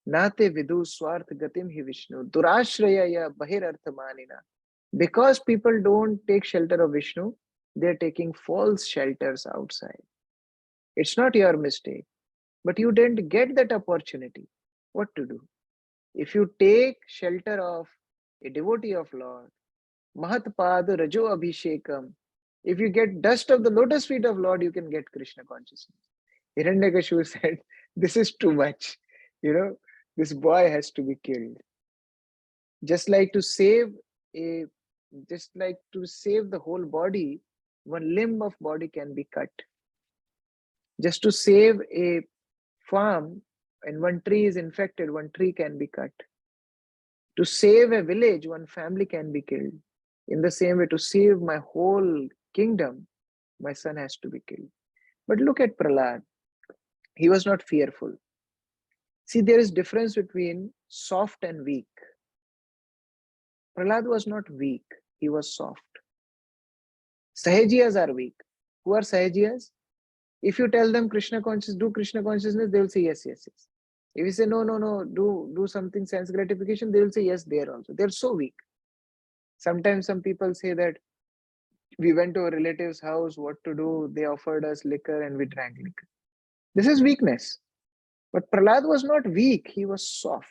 Nate vidu swarth gatim hi Vishnu, durashraya bahirarthamanina. Because people don't take shelter of Vishnu, they're taking false shelters outside. It's not your mistake, but you didn't get that opportunity. What to do? If you take shelter of a devotee of Lord, Mahatpad Rajo Abhishekam, if you get dust of the lotus feet of Lord, you can get Krishna consciousness. Hiranyakashipu said, this is too much. This boy has to be killed. Just like to save the whole body, one limb of body can be cut. Just to save a farm, and one tree is infected, one tree can be cut. To save a village, one family can be killed. In the same way, to save my whole kingdom, my son has to be killed. But look at Prahlad. He was not fearful. See, there is difference between soft and weak. Prahlad was not weak. He was soft. Sahajiyas are weak. Who are Sahajiyas? If you tell them Krishna consciousness, do Krishna consciousness, they will say yes, yes, yes. If you say no, do something sense gratification, they will say yes there also. They're so weak. Sometimes some people say that we went to a relative's house, what to do? They offered us liquor and we drank liquor. This is weakness. But Prahlad was not weak, he was soft.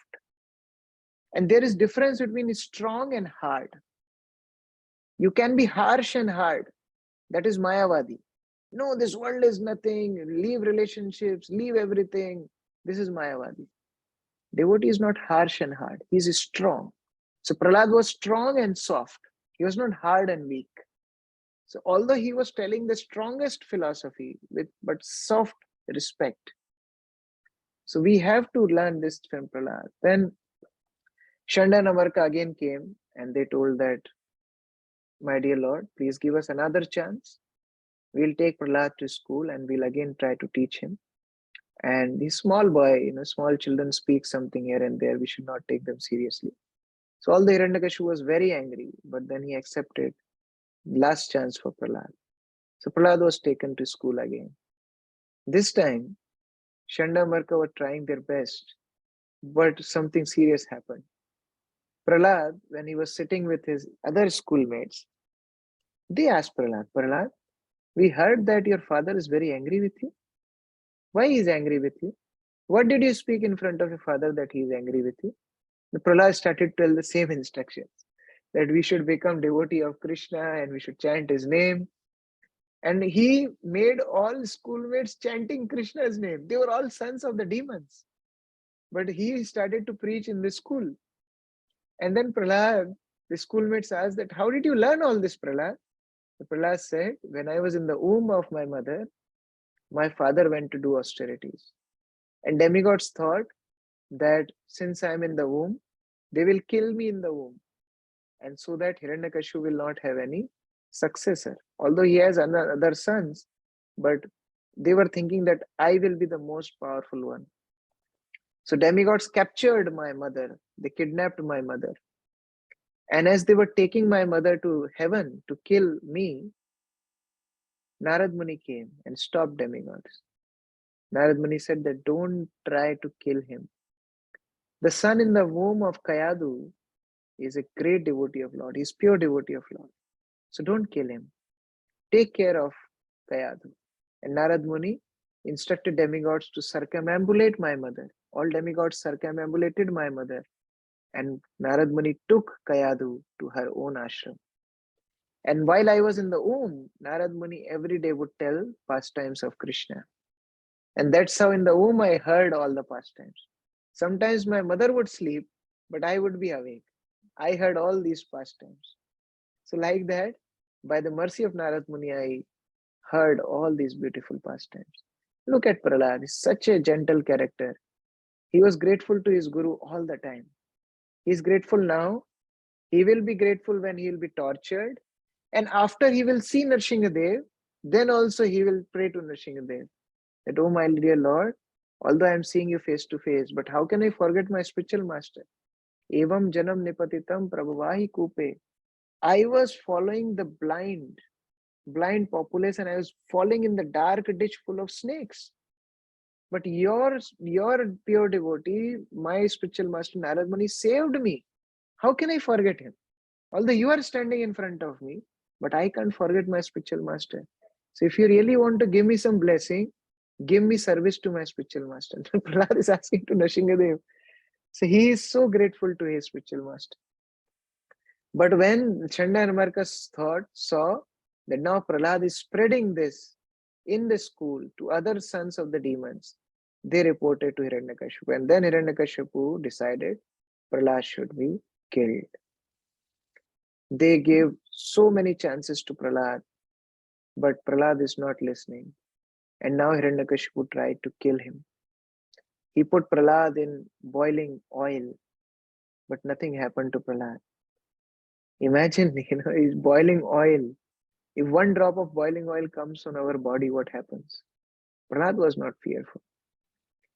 And there is difference between strong and hard. You can be harsh and hard. That is Mayavadi. No, this world is nothing. Leave relationships, leave everything. This is Mayavadi. Devotee is not harsh and hard. He is strong. So Prahlad was strong and soft. He was not hard and weak. So although he was telling the strongest philosophy, but soft, respect. So we have to learn this from Prahlad. Then Shanda and Amarka again came and they told that, my dear Lord, please give us another chance. We'll take Prahlad to school and we'll again try to teach him. And the small boy, small children speak something here and there. We should not take them seriously. So all the Hiranyakashipu was very angry, but then he accepted last chance for Prahlad. So Prahlad was taken to school again. This time, Shanda and Amarka were trying their best, but something serious happened. Prahlad, when he was sitting with his other schoolmates, they asked Prahlad, we heard that your father is very angry with you. Why he is angry with you? What did you speak in front of your father that he is angry with you? The Prahlad started to tell the same instructions, that we should become devotee of Krishna and we should chant his name. And he made all schoolmates chanting Krishna's name. They were all sons of the demons. But he started to preach in the school. And then Prahlad, the schoolmates asked that, how did you learn all this, Prahlad? The Prahlad said, when I was in the womb of my mother, my father went to do austerities. And demigods thought that since I am in the womb, they will kill me in the womb. And so that Hiranyakashipu will not have any successor. Although he has other sons, but they were thinking that I will be the most powerful one. So demigods captured my mother. They kidnapped my mother. And as they were taking my mother to heaven to kill me, Narad Muni came and stopped demigods. Narad Muni said that don't try to kill him. The son in the womb of Kayadu is a great devotee of Lord. He's pure devotee of Lord. So don't kill him. Take care of Kayadu. And Narad Muni instructed demigods to circumambulate my mother. All demigods circumambulated my mother. And Narad Muni took Kayadu to her own ashram. And while I was in the womb, Narad Muni every day would tell pastimes of Krishna. And that's how in the womb I heard all the pastimes. Sometimes my mother would sleep, but I would be awake. I heard all these pastimes. So like that, by the mercy of Narad Muni, I heard all these beautiful pastimes. Look at Prahlad, he's such a gentle character. He was grateful to his Guru all the time. He's grateful now. He will be grateful when he will be tortured. And after he will see Nrsingadev, then also he will pray to Nrsingadev that, oh my dear Lord, although I am seeing you face to face, but how can I forget my spiritual master? Evam janam nipatitam prabhavahi kupe. I was following the blind populace and I was falling in the dark ditch full of snakes. But your pure devotee, my spiritual master Narad Muni saved me. How can I forget him? Although you are standing in front of me, but I can't forget my spiritual master. So if you really want to give me some blessing, give me service to my spiritual master. Prahlad is asking to Nrsingadev. So he is so grateful to his spiritual master. But when Chanda and Amarka saw that now Prahlad is spreading this in the school to other sons of the demons, they reported to Hiranyakashipu. And then Hiranyakashipu decided Prahlad should be killed. They gave so many chances to Prahlad, but Prahlad is not listening. And now Hiranyakashipu tried to kill him. He put Prahlad in boiling oil, but nothing happened to Prahlad. Imagine, he's boiling oil. If one drop of boiling oil comes on our body, what happens? Prahlad was not fearful.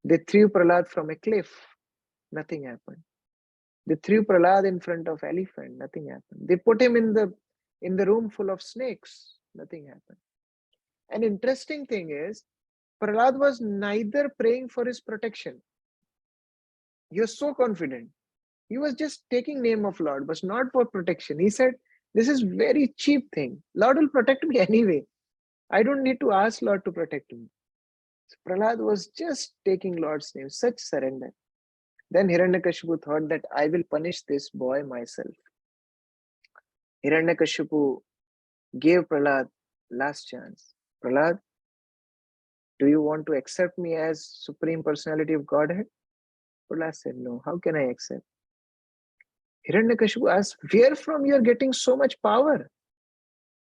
They threw Prahlad from a cliff. Nothing happened. They threw Prahlad in front of elephant. Nothing happened. They put him in the room full of snakes. Nothing happened. An interesting thing is, Prahlad was neither praying for his protection. He was so confident. He was just taking name of Lord, but not for protection. He said, this is very cheap thing. Lord will protect me anyway. I don't need to ask Lord to protect me. So Prahlad was just taking Lord's name, such surrender. Then Hiranyakashipu thought that I will punish this boy myself. Hiranyakashipu gave Prahlad last chance. Prahlad, do you want to accept me as Supreme Personality of Godhead? Prahlad said, no, how can I accept? Hiranyakashipu asked, where from you are getting so much power?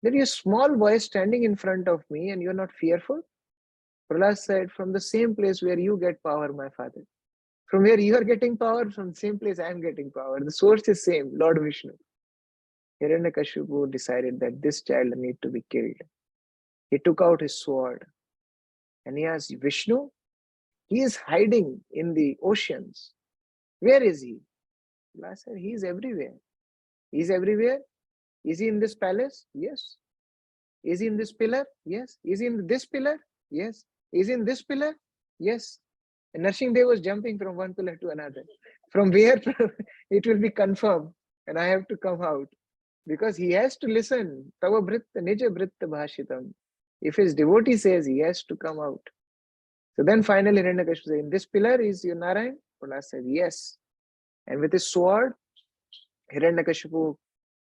There is a small boy standing in front of me and you are not fearful? Prahlad said, from the same place where you get power, my father. From where you are getting power, from the same place I am getting power. The source is same, Lord Vishnu. Hiranyakashipu decided that this child need to be killed. He took out his sword and he asked, Vishnu, he is hiding in the oceans. Where is he? Prahlad said, he is everywhere. He is everywhere. Is he in this palace? Yes. Is he in this pillar? Yes. Is he in this pillar? Yes. Is he in this pillar? Yes. And Narsimha was jumping from one pillar to another. From where it will be confirmed, and I have to come out. Because he has to listen. Tava Britta Nija Britta Bhashitam. If his devotee says, he has to come out. So then finally Hiranyakashipu said, in this pillar is your Narayan? Prahlad said, yes. And with his sword, Hiranyakashipu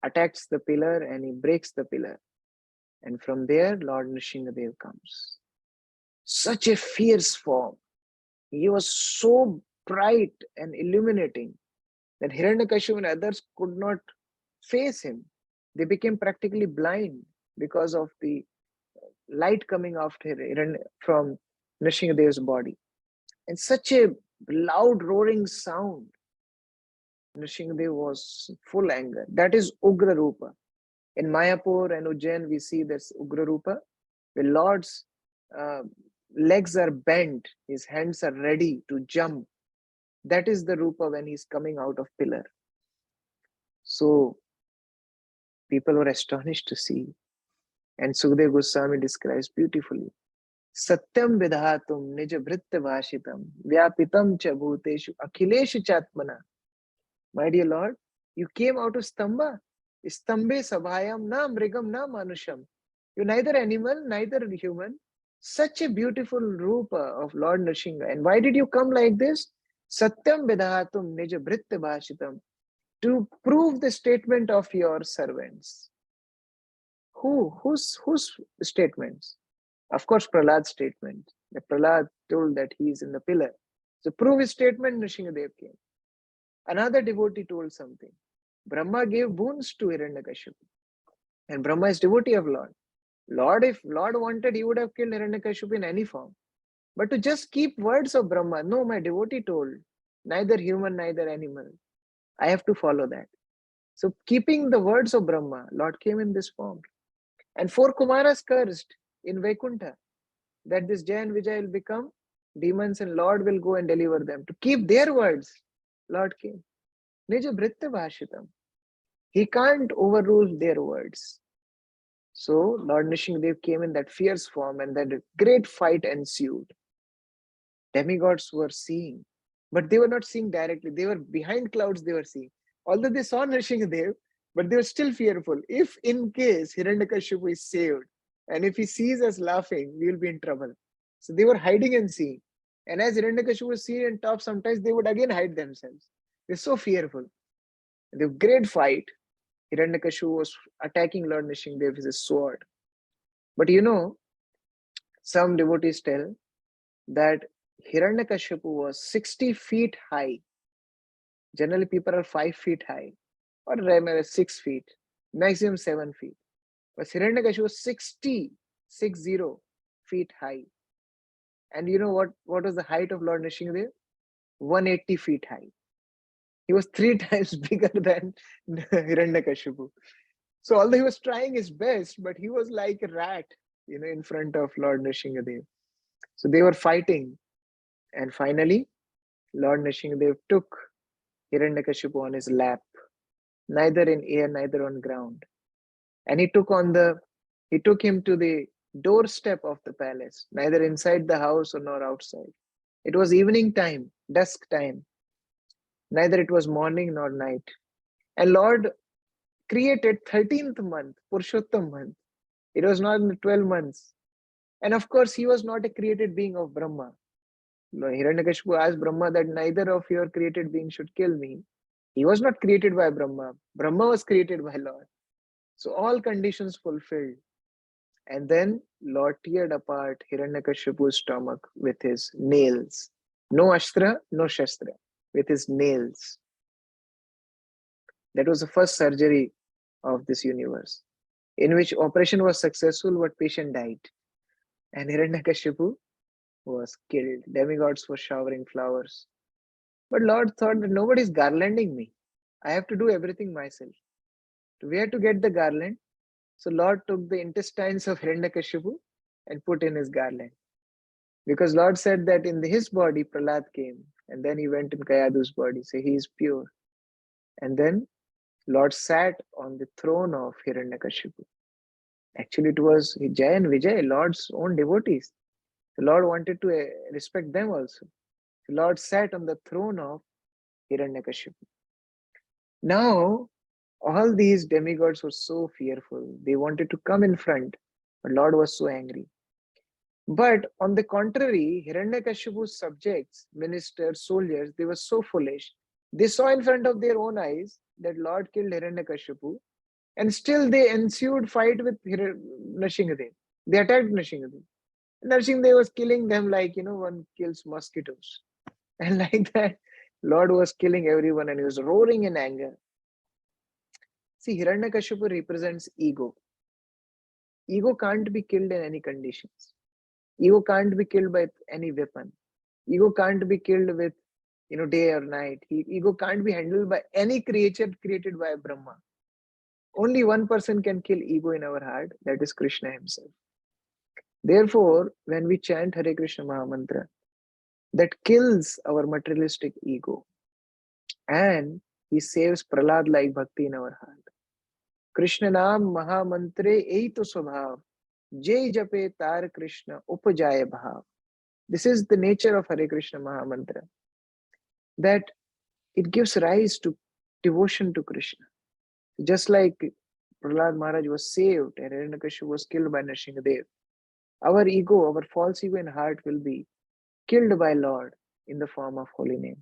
attacks the pillar and he breaks the pillar. And from there, Lord Nrsimhadev comes. Such a fierce form. He was so bright and illuminating that Hiranyakashipu and others could not face him. They became practically blind because of the light coming from Nrsimhadev's body. And such a loud roaring sound. Nrsimhadev was full anger. That is Ugra Rupa. In Mayapur and Ujjain, we see this Ugra Rupa. The Lord's legs are bent, his hands are ready to jump. That is the Rupa when he's coming out of pillar. So people were astonished to see. And Sukadeva Goswami describes beautifully. Satyam vidhatum nija vritta vashitam vyapitam cha bhuteshu akhileshu chatmana. My dear Lord, you came out of Stamba. Stambe sabhayam na mrigam na manusham. You're neither animal, neither human. Such a beautiful rupa of Lord Nrsimha. And why did you come like this? Satyam vidhatum nija vritta vashitam. To prove the statement of your servants. Whose statements? Of course, Prahlad's statement. The Prahlad told that he is in the pillar. So prove his statement, Nrsimhadev came. Another devotee told something. Brahma gave boons to Hiranyakashipu. And Brahma is devotee of Lord. Lord, if Lord wanted, he would have killed Hiranyakashipu in any form. But to just keep words of Brahma, no, my devotee told, neither human, neither animal. I have to follow that. So keeping the words of Brahma, Lord came in this form. And 4 Kumaras cursed in Vaikuntha that this Jay and Vijay will become demons and Lord will go and deliver them. To keep their words, Lord came. Nija Britta Bhashitam. He can't overrule their words. So Lord Nrsimhadev came in that fierce form and that great fight ensued. Demigods were seeing, but they were not seeing directly. They were behind clouds, they were seeing. Although they saw Nrsimhadev, but they were still fearful. If in case Hiranyakashipu is saved, and if he sees us laughing, we will be in trouble. So they were hiding and seeing. And as Hiranyakashipu was seen on top, sometimes they would again hide themselves. They're so fearful. The great fight, Hiranyakashipu was attacking Lord Nrsimhadev with his sword. But you know, some devotees tell that Hiranyakashipu was 60 feet high. Generally, people are 5 feet high, or 6 feet, maximum 7 feet. But Hiranyakashipu was 60 feet high. And you know what was the height of Lord Nrsimhadev? 180 feet high. He was 3 times bigger than Hiranyakashipu. So although he was trying his best, but he was like a rat, in front of Lord Nrsimhadev. So they were fighting. And finally, Lord Nrsimhadev took Hiranyakashipu on his lap, neither in air, neither on ground. And he took him to the doorstep of the palace, neither inside the house nor outside. It was evening time, dusk time. Neither it was morning nor night. And Lord created 13th month, Purushottam month. It was not in the 12 months. And of course, he was not a created being of Brahma. Hiranyakashipu asked Brahma that neither of your created beings should kill me. He was not created by Brahma. Brahma was created by Lord. So all conditions fulfilled. And then Lord teared apart Hiranyakashipu's stomach with his nails. No Ashtra, no Shastra, with his nails. That was the first surgery of this universe, in which operation was successful, but patient died. And Hiranyakashipu was killed. Demigods were showering flowers. But Lord thought that nobody's garlanding me. I have to do everything myself. Where to get the garland? So Lord took the intestines of Hiranyakashipu and put in his garland. Because Lord said that in his body Prahlad came, and then he went in Kayadu's body. So he is pure. And then Lord sat on the throne of Hiranyakashipu. Actually, it was Jay and Vijay, Lord's own devotees. The Lord wanted to respect them also. The Lord sat on the throne of Hiranyakashipu. Now, all these demigods were so fearful. They wanted to come in front, but Lord was so angry. But on the contrary, Hiranyakashipu's subjects, ministers, soldiers, they were so foolish. They saw in front of their own eyes that Lord killed Hiranyakashipu, and still they ensued fight with Nrsimhadev. They attacked Nrsimhadev. Nrsimhadev was killing them like, one kills mosquitoes. And like that, Lord was killing everyone and he was roaring in anger. See, Hiranyakashipu represents ego. Ego can't be killed in any conditions. Ego can't be killed by any weapon. Ego can't be killed with, day or night. Ego can't be handled by any creature created by Brahma. Only one person can kill ego in our heart, that is Krishna himself. Therefore, when we chant Hare Krishna Mahamantra, that kills our materialistic ego and he saves Prahlad like bhakti in our heart. Krishna Naam Mahamantre Eito Swabhav Jai Jape Tar Krishna Upajaya Bhav. This is the nature of Hare Krishna Mahamantra, that it gives rise to devotion to Krishna. Just like Prahlad Maharaj was saved and Hiranyakashipu was killed by Nrsimhadev, our ego, our false ego in heart will be killed by Lord in the form of holy name.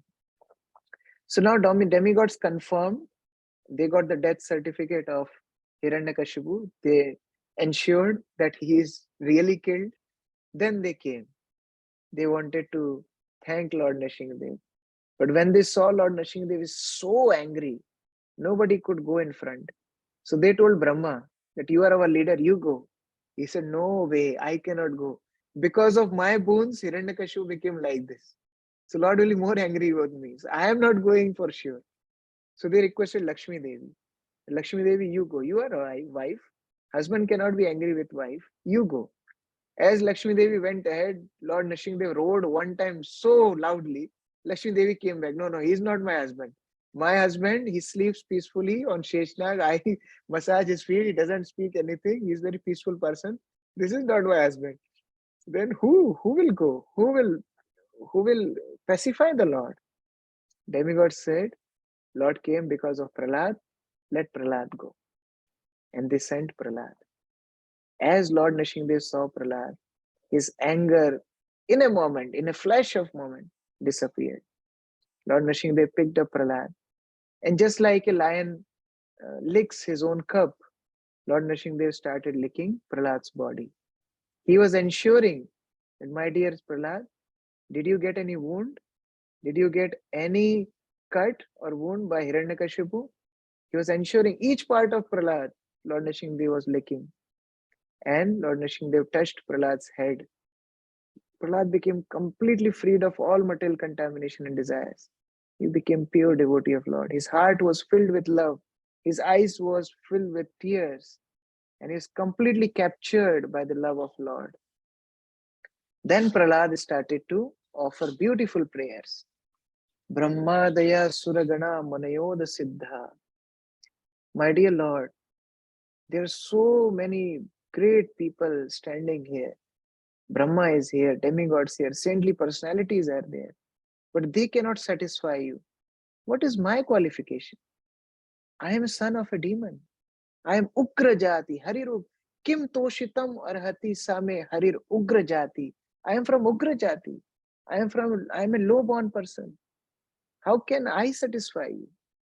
So now demigods confirmed, they got the death certificate of Hiranyakashipu. They ensured that he is really killed. Then they came. They wanted to thank Lord Nrsimhadev. But when they saw Lord Nrsimhadev is so angry, nobody could go in front. So they told Brahma that you are our leader, you go. He said, no way, I cannot go. Because of my boons, Hiranyakashipu became like this. So Lord will be more angry with me. So I am not going for sure. So they requested Lakshmi Devi. Lakshmi Devi, you go. You are a wife. Husband cannot be angry with wife. You go. As Lakshmi Devi went ahead, Lord Nrsimhadev roared one time so loudly. Lakshmi Devi came back. No, he's not my husband. My husband, he sleeps peacefully on Sheshnag. I massage his feet. He doesn't speak anything. He's a very peaceful person. This is not my husband. Then who will go? Who will pacify the Lord? Demigod said, Lord came because of Prahlad. Let Prahlad go. And they sent Prahlad. As Lord Nrsimhadev saw Prahlad, his anger in a moment, in a flash of moment, disappeared. Lord Nrsimhadev picked up Prahlad. And just like a lion licks his own cub, Lord Nrsimhadev started licking Prahlad's body. He was ensuring that, my dear Prahlad, did you get any wound? Did you get any cut or wound by Hiranyakashipu? He was ensuring each part of Prahlad, Lord Nrsimhadev was licking. And Lord Nrsimhadev touched Prahlad's head. Prahlad became completely freed of all material contamination and desires. He became pure devotee of Lord. His heart was filled with love. His eyes was filled with tears. And he was completely captured by the love of Lord. Then Prahlad started to offer beautiful prayers. Brahmadaya Suragana Manayoda Siddha. My dear Lord, there are so many great people standing here. Brahma is here, demigods here, saintly personalities are there. But they cannot satisfy you. What is my qualification? I am a son of a demon. I am Ugra Jati, Harirup. Kim Toshitam Arhati Same Harir Ugra Jati. I am from Ugra Jati. I am a low-born person. How can I satisfy you?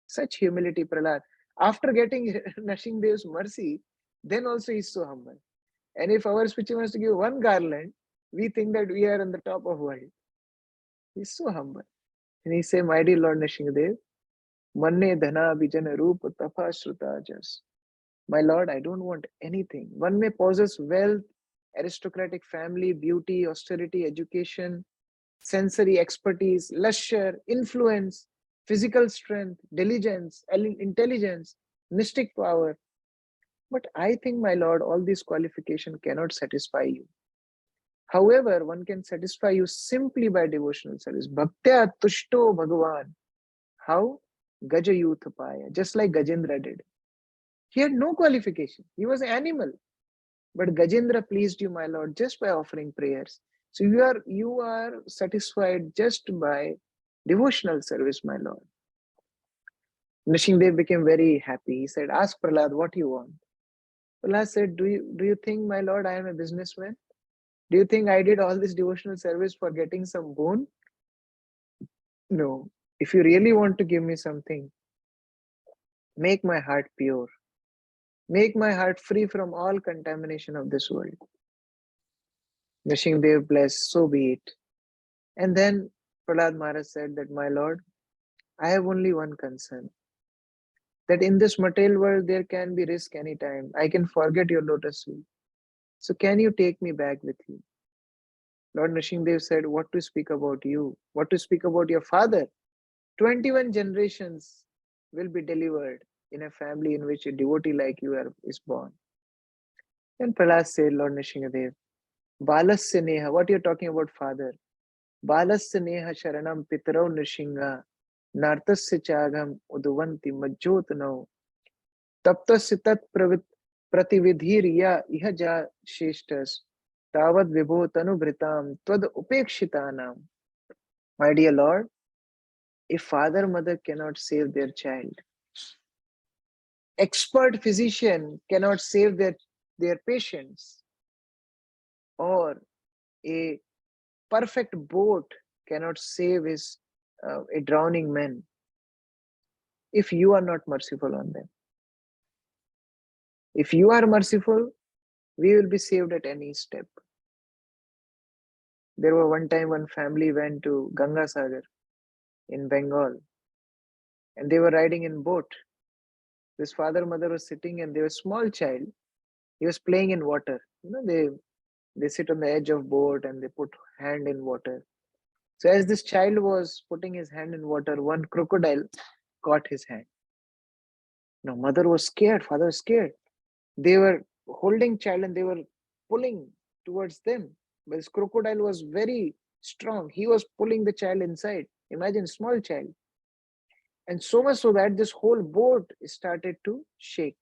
Such humility, Prahlad. After getting Nrsimhadev's mercy, then also he is so humble. And if our spiritual wants to give one garland, we think that we are on the top of world. He is so humble. And he say, my dear Lord Nrsimhadev, Manne dhana vijana roop tapa shruta jas. My Lord, I don't want anything. One may possess wealth, aristocratic family, beauty, austerity, education, sensory expertise, leisure, influence, physical strength, diligence, intelligence, mystic power. But I think, my lord, all these qualifications cannot satisfy you. However, one can satisfy you simply by devotional service. Bhaktya tushto Bhagavan. How? Gaja Yuthapaya, just like Gajendra did. He had no qualification. He was an animal. But Gajendra pleased you, my lord, just by offering prayers. So you are satisfied just by devotional service, my lord. Nrsimhadev became very happy. He said, ask Prahlad what you want. Prahlad said, do you think, my lord, I am a businessman? Do you think I did all this devotional service for getting some boon? No. If you really want to give me something, make my heart pure. Make my heart free from all contamination of this world. Nrsimhadev blessed, so be it. And then Prahlad Maharaj said that, my lord, I have only one concern, that in this material world there can be risk anytime. I can forget your lotus feet. So can you take me back with you? Lord Nrsimhadev said, what to speak about you? What to speak about your father? 21 generations will be delivered in a family in which a devotee like you is born. Then Prahlad said, Lord Nrsimhadev, Balasya Neha, what you're talking about, father? Balasya Neha Sharanam Pitarau Nrsimha Nartasya Chagam Uduvanti Majjotano Taptasya Tat Pratividhirya Ihaja Sheshtas Tavad Vibho Tanubhritam Twad Upekshitanam. My dear Lord, if father mother cannot save their child, expert physician cannot save their patients, or a perfect boat cannot save a drowning man, if you are not merciful on them. If you are merciful, we will be saved at any step. There were one time one family went to Ganga Sagar in Bengal, and they were riding in boat. This father mother was sitting, and there was a small child. He was playing in water. They sit on the edge of boat and they put hand in water. So as this child was putting his hand in water, one crocodile caught his hand. Now mother was scared, father was scared. They were holding child and they were pulling towards them. But this crocodile was very strong. He was pulling the child inside. Imagine, small child. And so much so that this whole boat started to shake.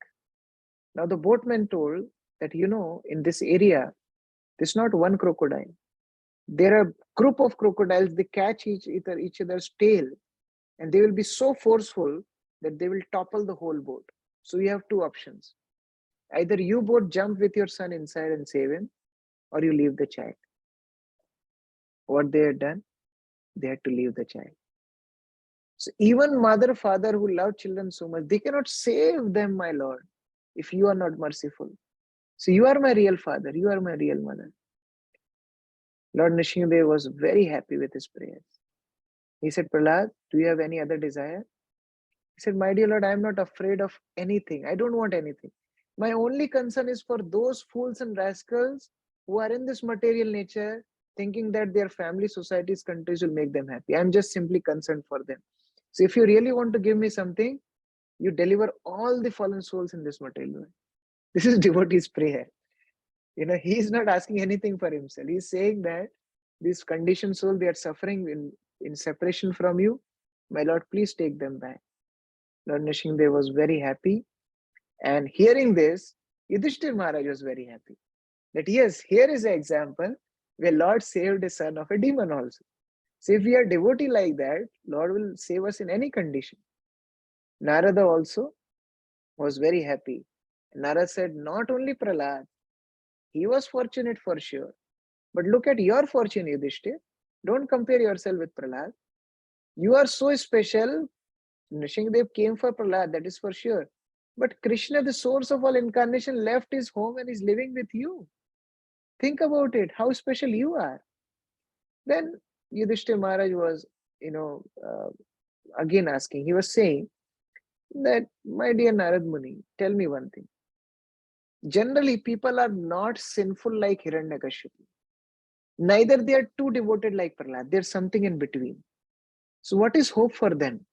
Now the boatman told that, in this area, there's not one crocodile. There are group of crocodiles. They catch each other's tail, and they will be so forceful that they will topple the whole boat. So you have two options. Either you both jump with your son inside and save him, or you leave the child. What they had done, they had to leave the child. So even mother, father who love children so much, they cannot save them, my Lord, if you are not merciful. So you are my real father, you are my real mother. Lord Nrsimhadev was very happy with his prayers. He said, Prahlad, do you have any other desire? He said, my dear Lord, I am not afraid of anything. I don't want anything. My only concern is for those fools and rascals who are in this material nature, thinking that their family, societies, countries will make them happy. I'm just simply concerned for them. So if you really want to give me something, you deliver all the fallen souls in this material world. This is devotee's prayer. He is not asking anything for himself. He's saying that these conditioned souls, they are suffering in separation from you. My Lord, please take them back. Lord Nrsimhadev was very happy. And hearing this, Yudhishthir Maharaj was very happy. That yes, here is an example where Lord saved a son of a demon also. So if we are devotee like that, Lord will save us in any condition. Narada also was very happy. Narada said, not only Prahlad, he was fortunate for sure. But look at your fortune, Yudhishthir. Don't compare yourself with Prahlad. You are so special. Nrsimhadev came for Prahlad, that is for sure. But Krishna, the source of all incarnation, left his home and is living with you. Think about it, how special you are. Then Yudhishthira Maharaj was, again asking. He was saying that, my dear Narad Muni, tell me one thing. Generally, people are not sinful like Hiranyakashipu. Neither they are too devoted like Prahlad. There's something in between. So what is hope for them?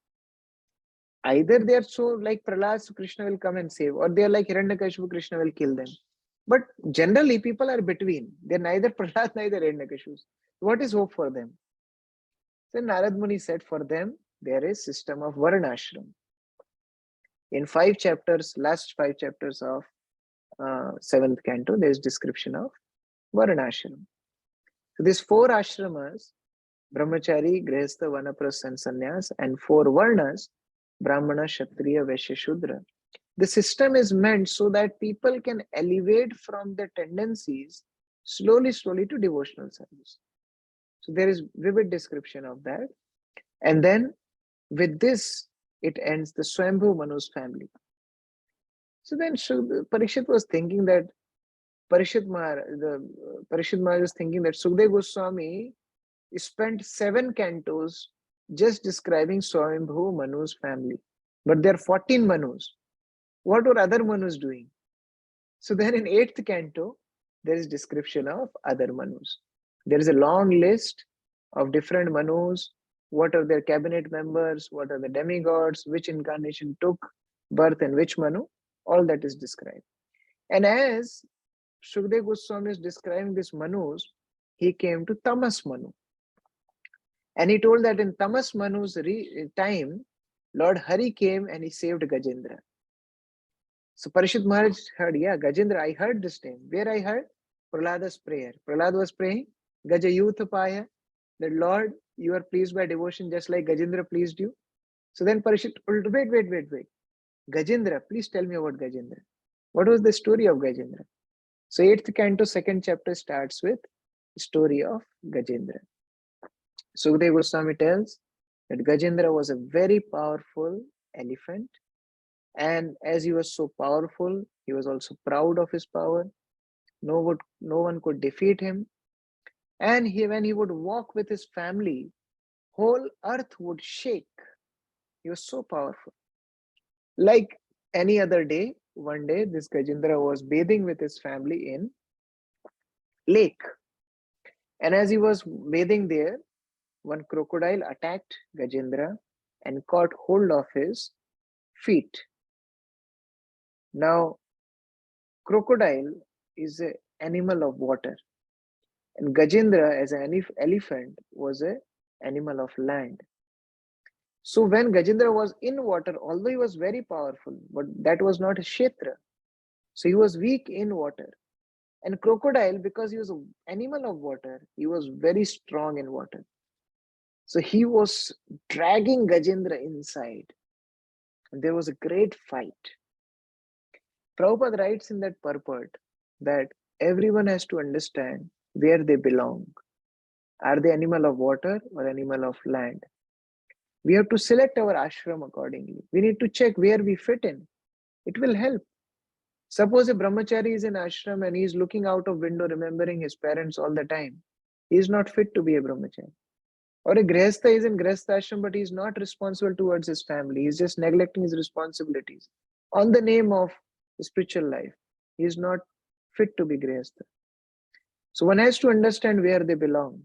Either they are so like Prahlad, so Krishna will come and save, or they are like Hiranyakashipu, Krishna will kill them. But generally, people are between. They're neither Prahlad, neither Hiranyakashipu. What is hope for them? So Narad Muni said for them, there is system of Varnashram. In 5 chapters, last 5 chapters of 7th canto, there is description of Varnashram. So these 4 ashramas, Brahmachari, Grihastha, Vanaprastha and Sannyas, and 4 Varnas, Brahmana, Kshatriya, Vaishya, Shudra. The system is meant so that people can elevate from their tendencies slowly to devotional service. So there is vivid description of that. And then with this, it ends the Swambhu Manu's family. So then Parikshit was thinking that Parishit Maharaj was thinking that Sukdev Goswami spent 7 cantos just describing Swambhu Manu's family. But there are 14 Manus. What were other Manus doing? So then in 8th canto, there is description of other Manus. There is a long list of different Manus, what are their cabinet members, what are the demigods, which incarnation took birth in which Manu, all that is described. And as Shukdev Goswami is describing this Manus, he came to Tamas Manu. And he told that in Tamas Manu's time, Lord Hari came and he saved Gajendra. So Parishit Maharaj heard, yeah, Gajendra, I heard this name. Where I heard? Prahlada's prayer. Prahlad was praying, Gaja Yuthapaya, that Lord, you are pleased by devotion just like Gajendra pleased you. So then Parishit told, wait. Gajendra, please tell me about Gajendra. What was the story of Gajendra? So 8th canto, 2nd chapter starts with the story of Gajendra. Sukdev Goswami tells that Gajendra was a very powerful elephant. And as he was so powerful, he was also proud of his power. No one could defeat him. And when he would walk with his family, whole earth would shake. He was so powerful. Like any other day, one day this Gajendra was bathing with his family in lake. And as he was bathing there, one crocodile attacked Gajendra and caught hold of his feet. Now, crocodile is an animal of water, and Gajendra as an elephant was an animal of land. So when Gajendra was in water, although he was very powerful, but that was not his kshetra. So he was weak in water. And crocodile, because he was an animal of water, he was very strong in water. So he was dragging Gajendra inside. And there was a great fight. Prabhupada writes in that purport that everyone has to understand where they belong. Are they animal of water or animal of land? We have to select our ashram accordingly. We need to check where we fit in. It will help. Suppose a brahmachari is in ashram and he is looking out of window remembering his parents all the time. He is not fit to be a brahmachari. Or a grihastha is in grihastha ashram but he is not responsible towards his family. He is just neglecting his responsibilities on the name of spiritual life. He is not fit to be grihastha. So one has to understand where they belong.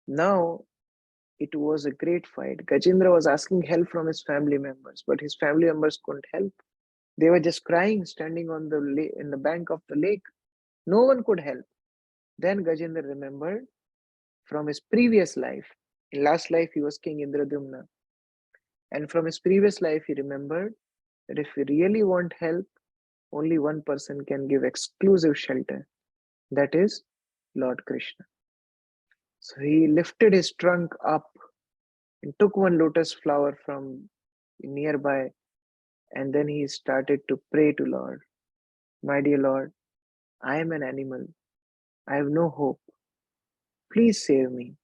Now, it was a great fight. Gajendra was asking help from his family members, but his family members couldn't help. They were just crying, standing on in the bank of the lake. No one could help. Then Gajendra remembered from his previous life. In last life, he was King Indradyumna. And from his previous life, he remembered that if we really want help, only one person can give exclusive shelter. That is Lord Krishna. So he lifted his trunk up and took one lotus flower from nearby, and then he started to pray to Lord. My dear Lord, I am an animal. I have no hope. Please save me.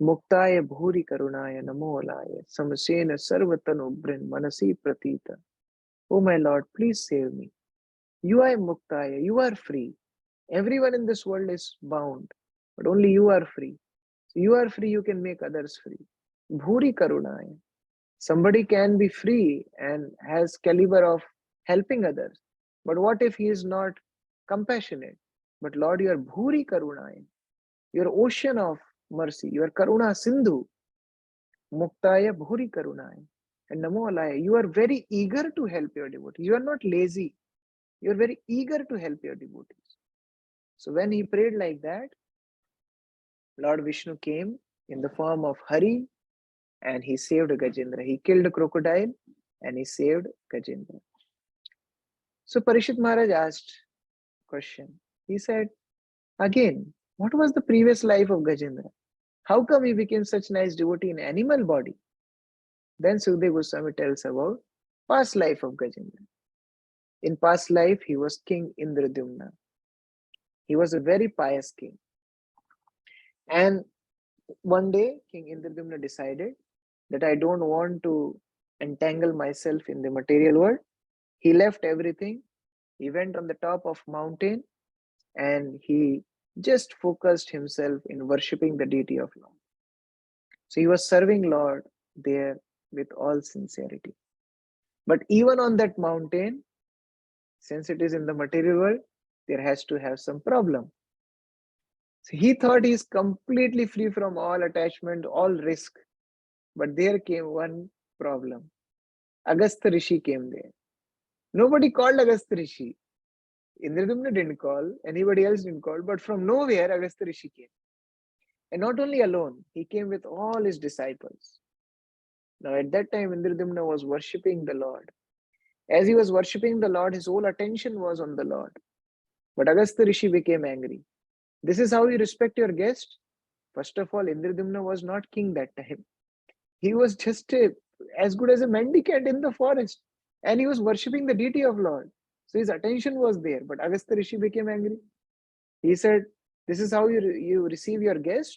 Muktaya bhuri karunaya namo alaya samasena sarvatanu brin manasi pratita. Oh my Lord, please save me. You are Muktaya, you are free. Everyone in this world is bound, but only you are free. So you are free, you can make others free. Bhuri karunaya. Somebody can be free and has caliber of helping others, But what if he is not compassionate? But Lord, you are Bhuri Karunayan. You are ocean of mercy. You are Karuna Sindhu. Muktaya Bhuri Karunayan. And Namo Alaya. You are very eager to help your devotees. You are not lazy. You are very eager to help your devotees. So when he prayed like that, Lord Vishnu came in the form of Hari and he saved Gajendra. He killed a crocodile and he saved Gajendra. So Parishit Maharaj asked a question. He said, again, what was the previous life of Gajendra? How come he became such nice devotee in animal body? Then Sukdev Goswami tells about past life of Gajendra. In past life, he was King Indradyumna. He was a very pious king. And one day, King Indradyumna decided that I don't want to entangle myself in the material world. He left everything. He went on the top of mountain and he just focused himself in worshipping the deity of Lord. So he was serving Lord there with all sincerity. But even on that mountain, since it is in the material world, there has to have some problem. So he thought he is completely free from all attachment, all risk. But there came one problem. Agastya Rishi came there. Nobody called Agastya Rishi. Indradyumna didn't call, anybody else didn't call, but from nowhere Agastya Rishi came. And not only alone, he came with all his disciples. Now at that time, Indradyumna was worshipping the Lord. As he was worshipping the Lord, his whole attention was on the Lord. But Agastya Rishi became angry. This is how you respect your guest? First of all, Indradyumna was not king that time. He was just as good as a mendicant in the forest. And he was worshipping the deity of Lord. So his attention was there. But Agastya Rishi became angry. He said, this is how you receive your guest?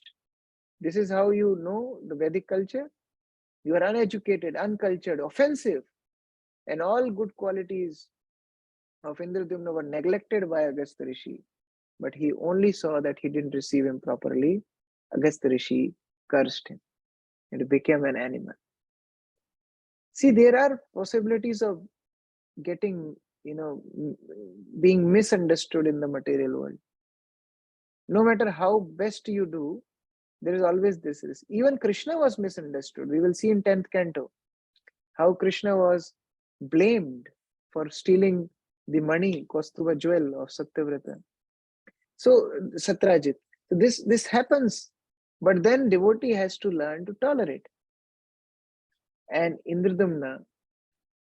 This is how you know the Vedic culture? You are uneducated, uncultured, offensive. And all good qualities of Indradyumna were neglected by Agastya Rishi. But he only saw that he didn't receive him properly. Agastya Rishi cursed him and became an animal. See, there are possibilities of getting, being misunderstood in the material world. No matter how best you do, there is always this risk. Even Krishna was misunderstood. We will see in 10th canto how Krishna was blamed for stealing the money, Kaustuva jewel of Satyavrata. So, Satrajit. So this happens, but then devotee has to learn to tolerate. And Indradyumna,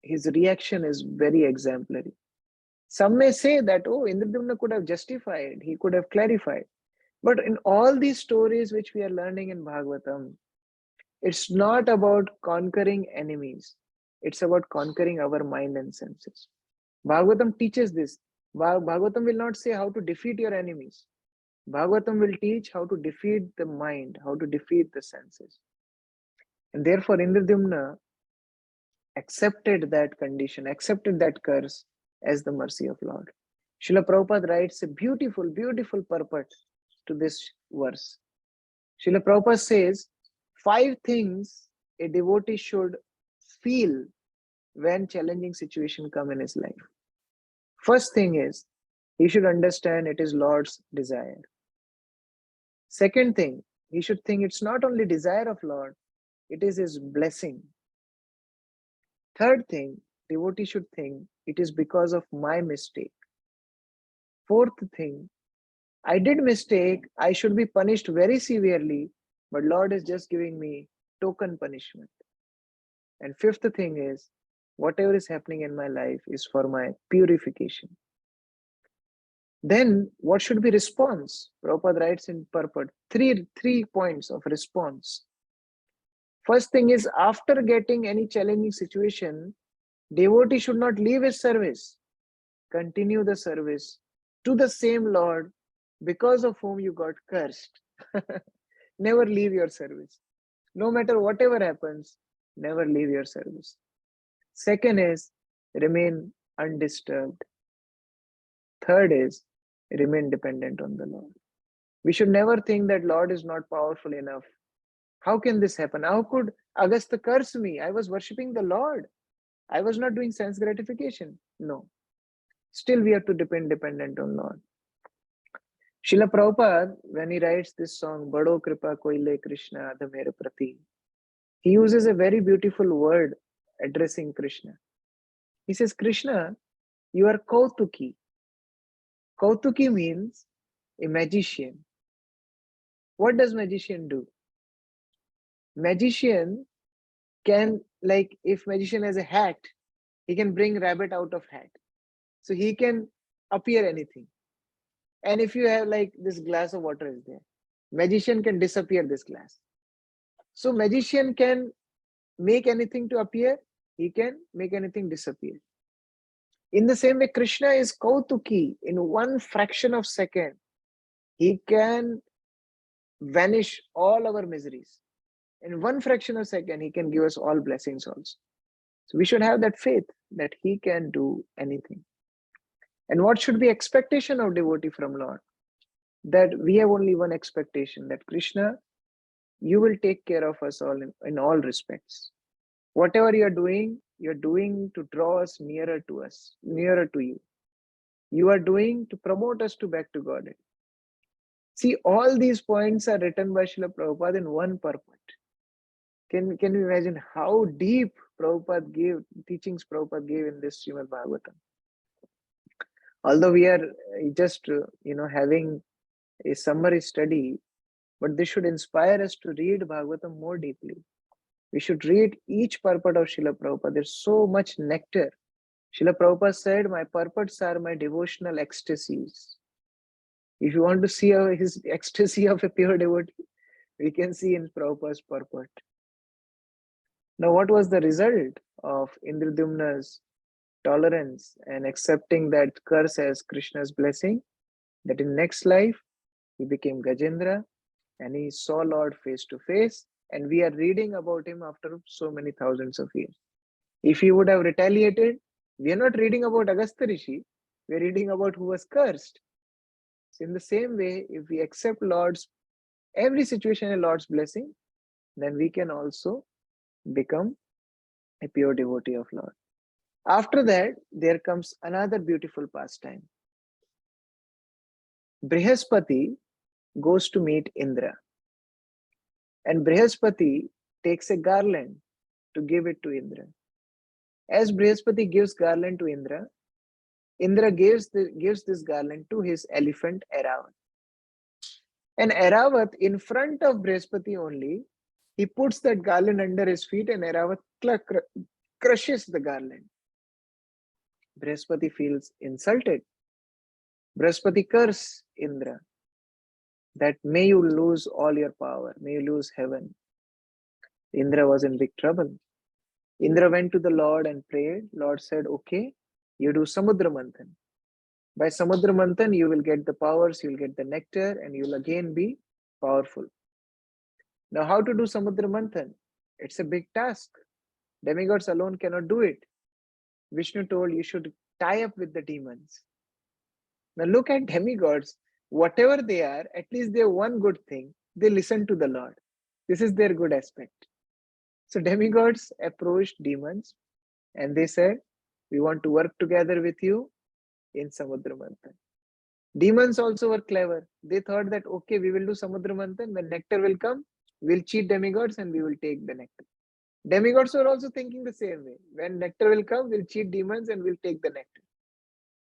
his reaction is very exemplary. Some may say that, oh, Indradyumna could have justified, he could have clarified. But in all these stories which we are learning in Bhagavatam, it's not about conquering enemies. It's about conquering our mind and senses. Bhagavatam teaches this. Bhagavatam will not say how to defeat your enemies. Bhagavatam will teach how to defeat the mind, how to defeat the senses. And therefore, Indradyumna accepted that condition, accepted that curse as the mercy of Lord. Srila Prabhupada writes a beautiful, beautiful purport to this verse. Srila Prabhupada says, 5 things a devotee should feel when challenging situation come in his life. First thing is, he should understand it is Lord's desire. Second thing, he should think it's not only desire of Lord, it is his blessing. Third thing, devotee should think it is because of my mistake. Fourth thing, I did mistake, I should be punished very severely, but Lord is just giving me token punishment. And fifth thing is, whatever is happening in my life is for my purification. Then what should be response? Prabhupada writes in purport, three points of response. First thing is, after getting any challenging situation, devotee should not leave his service. Continue the service to the same Lord because of whom you got cursed. Never leave your service. No matter whatever happens, never leave your service. Second is, remain undisturbed. Third is, remain dependent on the Lord. We should never think that Lord is not powerful enough. How can this happen? How could Agastya curse me? I was worshipping the Lord. I was not doing sense gratification. No. Still we have to dependent on Lord. Srila Prabhupada, when he writes this song, Bado Kripa Koile Krishna Adha Mere Prati, he uses a very beautiful word addressing Krishna. He says, Krishna, you are Kautuki. Kautuki means a magician. What does magician do? Magician can, like, if magician has a hat, he can bring rabbit out of hat. So he can appear anything. And if you have like this glass of water is there, magician can disappear this glass. So magician can make anything to appear, he can make anything disappear. In the same way, Krishna is Kautuki. In one fraction of second, he can vanish all our miseries. In one fraction of second, he can give us all blessings also. So we should have that faith that he can do anything. And what should be expectation of devotee from Lord? That we have only one expectation, that Krishna, you will take care of us all in all respects. Whatever you're doing to draw us, nearer to you. You are doing to promote us back to Godhead. See, all these points are written by Srila Prabhupada in one purport. Can you imagine how deep teachings Prabhupada gave in this Srimad Bhagavatam? Although we are just having a summary study, but this should inspire us to read Bhagavatam more deeply. We should read each purport of Srila Prabhupada. There's so much nectar. Srila Prabhupada said, my purports are my devotional ecstasies. If you want to see his ecstasy of a pure devotee, we can see in Prabhupada's purport. Now, what was the result of Indradyumna's tolerance and accepting that curse as Krishna's blessing? That in next life, he became Gajendra and he saw Lord face to face, and we are reading about him after so many thousands of years. If he would have retaliated, we are not reading about Agastya Rishi, we are reading about who was cursed. So in the same way, if we accept every situation a Lord's blessing, then we can also become a pure devotee of Lord. After that, there comes another beautiful pastime. Brihaspati goes to meet Indra. And Brihaspati takes a garland to give it to Indra. As Brihaspati gives garland to Indra, Indra gives this garland to his elephant Airavat. And Airavat, in front of Brihaspati only, he puts that garland under his feet and Airavat crushes the garland. Brihaspati feels insulted. Brihaspati curses Indra that may you lose all your power, may you lose heaven. Indra was in big trouble. Indra went to the Lord and prayed. Lord said, okay, you do Samudra Manthan. By Samudra Manthan, you will get the powers, you will get the nectar, and you will again be powerful. Now, how to do Samudra Manthan? It's a big task. Demigods alone cannot do it. Vishnu told you should tie up with the demons. Now look at demigods. Whatever they are, at least they have one good thing. They listen to the Lord. This is their good aspect. So demigods approached demons and they said, we want to work together with you in Samudra Manthan. Demons also were clever. They thought that, okay, we will do Samudra Manthan. When nectar will come, we'll cheat demigods and we will take the nectar. Demigods were also thinking the same way. When nectar will come, we'll cheat demons and we'll take the nectar.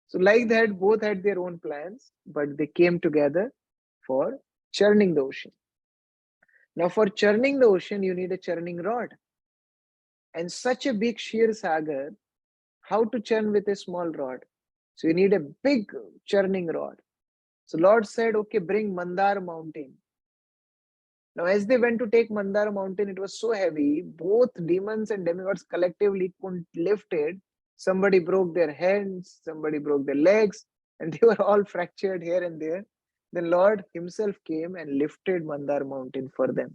So like that, both had their own plans, but they came together for churning the ocean. Now for churning the ocean, you need a churning rod. And such a big sheer sagar, how to churn with a small rod? So you need a big churning rod. So Lord said, okay, bring Mandar mountain. Now as they went to take Mandar mountain, it was so heavy, both demons and demigods collectively couldn't lift it. Somebody broke their hands, somebody broke their legs, and they were all fractured here and there. Then Lord himself came and lifted Mandar mountain for them.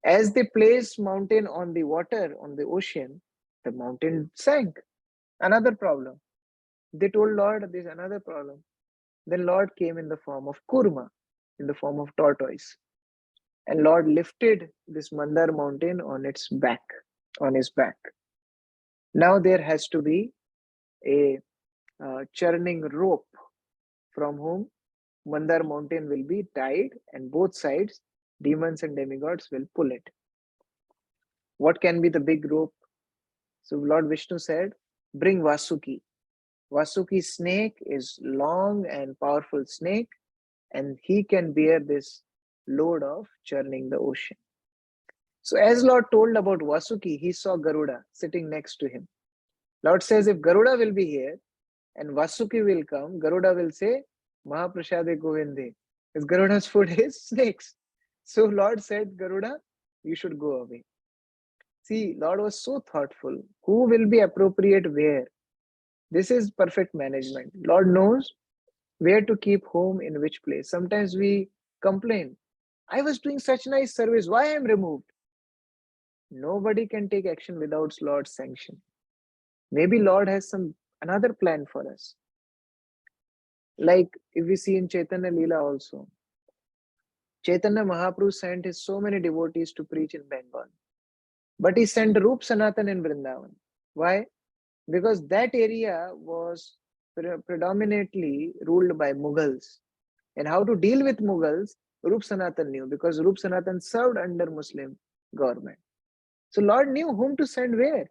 As they placed mountain on the water, on the ocean, the mountain sank. Another problem. They told Lord, there's another problem. Then Lord came in the form of kurma, in the form of tortoise. And Lord lifted this Mandar mountain on its back, on his back. Now there has to be a churning rope from whom Mandar mountain will be tied, and both sides, demons and demigods, will pull it. What can be the big rope? So Lord Vishnu said, bring Vasuki. Vasuki snake is long and powerful snake, and he can bear this load of churning the ocean. So as Lord told about Vasuki, he saw Garuda sitting next to him. Lord says, if Garuda will be here and Vasuki will come, Garuda will say, Mahaprasade Govinde. Because Garuda's food is snakes. So Lord said, Garuda, you should go away. See, Lord was so thoughtful. Who will be appropriate where? This is perfect management. Lord knows where to keep whom in which place. Sometimes we complain, I was doing such nice service, why I am removed? Nobody can take action without Lord's sanction. Maybe Lord has some another plan for us. Like if we see in Chaitanya Leela also, Chaitanya Mahaprabhu sent his so many devotees to preach in Bengal. But he sent Rup Sanatan in Vrindavan. Why? Because that area was predominantly ruled by Mughals. And how to deal with Mughals, Rup Sanatan knew, because Rup Sanatan served under Muslim government. So Lord knew whom to send where.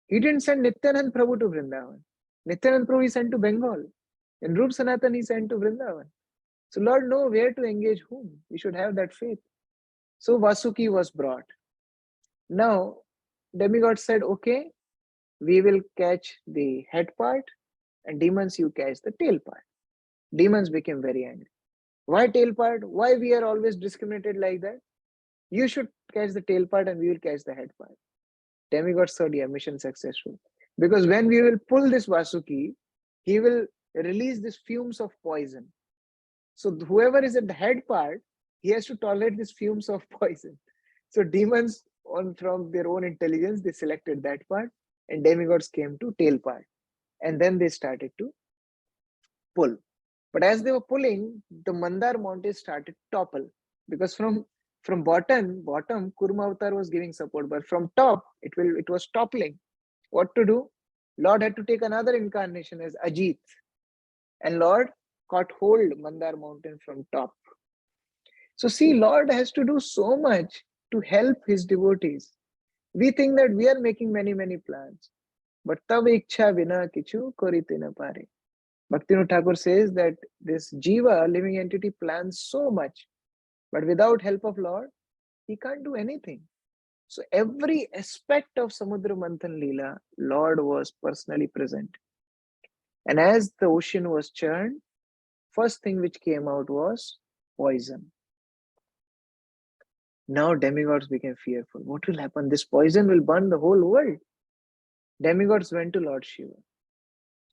He didn't send Nityanand Prabhu to Vrindavan. Nityanand Prabhu he sent to Bengal. And Rup Sanatan he sent to Vrindavan. So Lord know where to engage whom. We should have that faith. So Vasuki was brought. Now, demigod said, okay, we will catch the head part, and demons, you catch the tail part. Demons became very angry. Why tail part? Why we are always discriminated like that? You should catch the tail part and we will catch the head part. Demigod said, yeah, mission successful. Because when we will pull this Vasuki, he will release these fumes of poison. So whoever is at the head part, he has to tolerate these fumes of poison. So demons, from their own intelligence, they selected that part, and demigods came to tail part. And then they started to pull. But as they were pulling, the Mandar mountain started to topple. Because from bottom, Kurma Avatar was giving support, but from top, it was toppling. What to do? Lord had to take another incarnation as Ajit. And Lord caught hold Mandar mountain from top. So see, Lord has to do so much to help his devotees. We think that we are making many, many plans. But tab ichha vina kichu korite na pare. Bhaktivinoda Thakur says that this jiva, living entity, plans so much. But without help of Lord, he can't do anything. So every aspect of Samudra Manthan Leela, Lord was personally present. And as the ocean was churned, first thing which came out was poison. Now demigods became fearful. What will happen? This poison will burn the whole world. Demigods went to Lord Shiva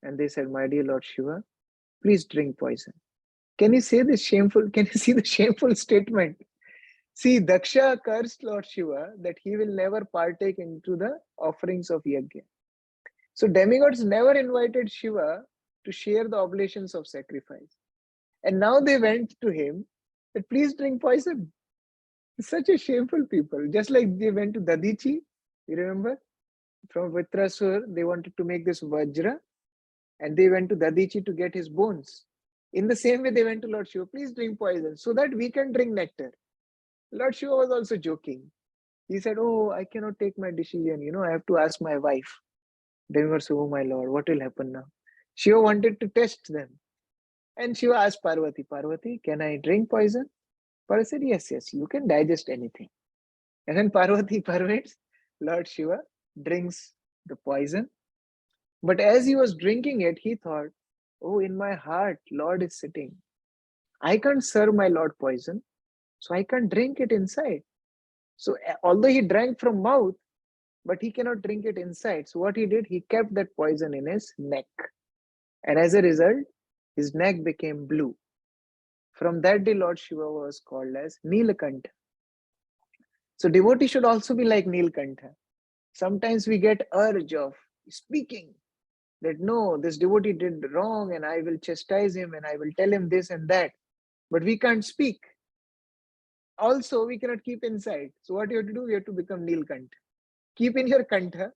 and they said, my dear Lord Shiva, please drink poison. Can you say this shameful? Can you see the shameful statement? See, Daksha cursed Lord Shiva that he will never partake into the offerings of Yajna. So demigods never invited Shiva to share the oblations of sacrifice. And now they went to him that please drink poison. Such a shameful people. Just like they went to Dadichi, you remember? From Vitrasur, they wanted to make this Vajra, and they went to Dadichi to get his bones. In the same way, they went to Lord Shiva, please drink poison so that we can drink nectar. Lord Shiva was also joking. He said, oh, I cannot take my decision. I have to ask my wife. They were so, oh my Lord, what will happen now? Shiva wanted to test them. And Shiva asked Parvati, Parvati, can I drink poison? Parvati said, yes, you can digest anything. And then Parvati permits, Lord Shiva drinks the poison. But as he was drinking it, he thought, oh, in my heart, Lord is sitting. I can't serve my Lord poison, so I can't drink it inside. So although he drank from mouth, but he cannot drink it inside. So what he did, he kept that poison in his neck. And as a result, his neck became blue. From that day, Lord Shiva was called as Neelakantha. So devotee should also be like Neelakantha. Sometimes we get urge of speaking that no, this devotee did wrong and I will chastise him and I will tell him this and that. But we can't speak. Also, we cannot keep inside. So what you have to do, you have to become Neelkantha. Keep in your kantha,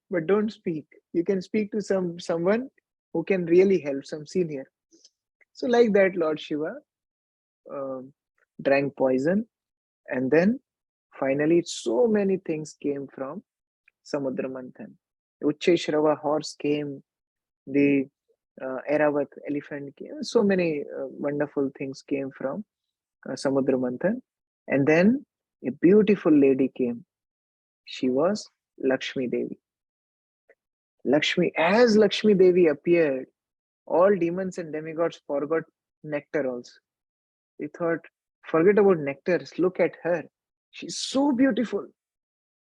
but don't speak. You can speak to someone who can really help, some senior. So like that, Lord Shiva um drank poison, and then finally so many things came from Samudra Manthan. Uchcheshrava horse came, the Airavat elephant came. So many wonderful things came from Samudra Manthan. And then a beautiful lady came. She was Lakshmi Devi. As Lakshmi Devi appeared, all demons and demigods forgot nectar also. They thought, forget about nectar, look at her. She's so beautiful.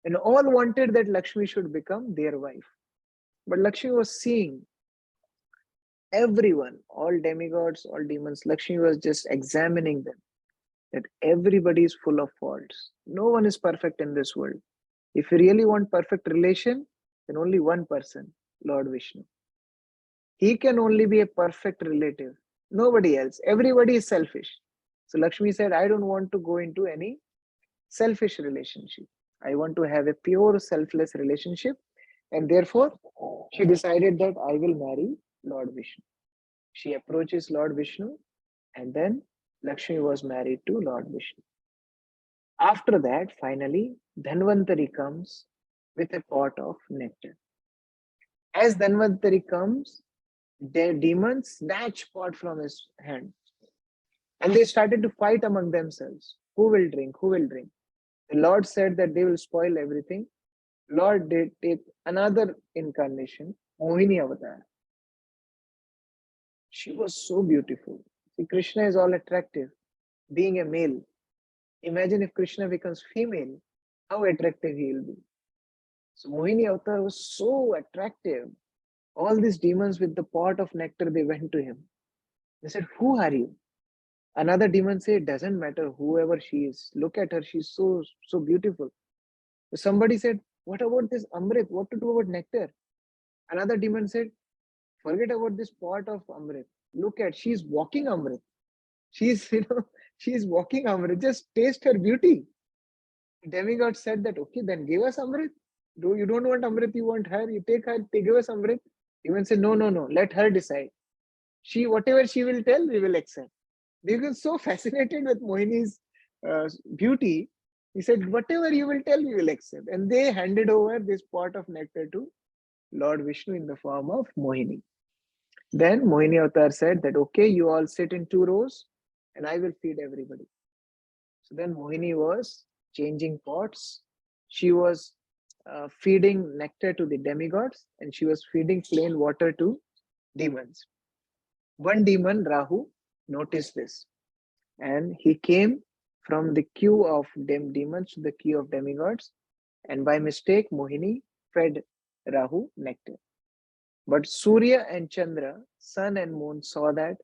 And all wanted that Lakshmi should become their wife. But Lakshmi was seeing everyone, all demigods, all demons. Lakshmi was just examining them, that everybody is full of faults. No one is perfect in this world. If you really want perfect relation, then only one person, Lord Vishnu. He can only be a perfect relative. Nobody else. Everybody is selfish. So Lakshmi said, I don't want to go into any selfish relationship. I want to have a pure, selfless relationship. And therefore, she decided that I will marry Lord Vishnu. She approaches Lord Vishnu, and then Lakshmi was married to Lord Vishnu. After that, finally, Dhanvantari comes with a pot of nectar. As Dhanvantari comes, the demons snatch pot from his hand, and they started to fight among themselves. Who will drink? Who will drink? The Lord said that they will spoil everything. Lord did take another incarnation, Mohini Avatar. She was so beautiful. See, Krishna is all attractive, being a male. Imagine if Krishna becomes female, how attractive he will be. So Mohini Avatar was so attractive. All these demons with the pot of nectar, they went to him. They said, who are you? Another demon said, it doesn't matter whoever she is. Look at her, she's so beautiful. So somebody said, what about this Amrit? What to do about nectar? Another demon said, forget about this pot of Amrit. Look at, she's walking Amrit. She's, she's walking Amrit. Just taste her beauty. Demigod said that, okay, then give us Amrit. You don't want Amrit, you want her, you take her, give us Amrit. Demon said, no, let her decide. Whatever she will tell, we will accept. They were so fascinated with Mohini's beauty. He said, whatever you will tell, we will accept. And they handed over this pot of nectar to Lord Vishnu in the form of Mohini. Then Mohini Avatar said that, okay, you all sit in 2 rows and I will feed everybody. So then Mohini was changing pots. She was feeding nectar to the demigods, and she was feeding plain water to demons. One demon, Rahu, noticed this, and he came from the queue of demons to the queue of demigods, and by mistake, Mohini fed Rahu nectar. But Surya and Chandra, sun and moon, saw that,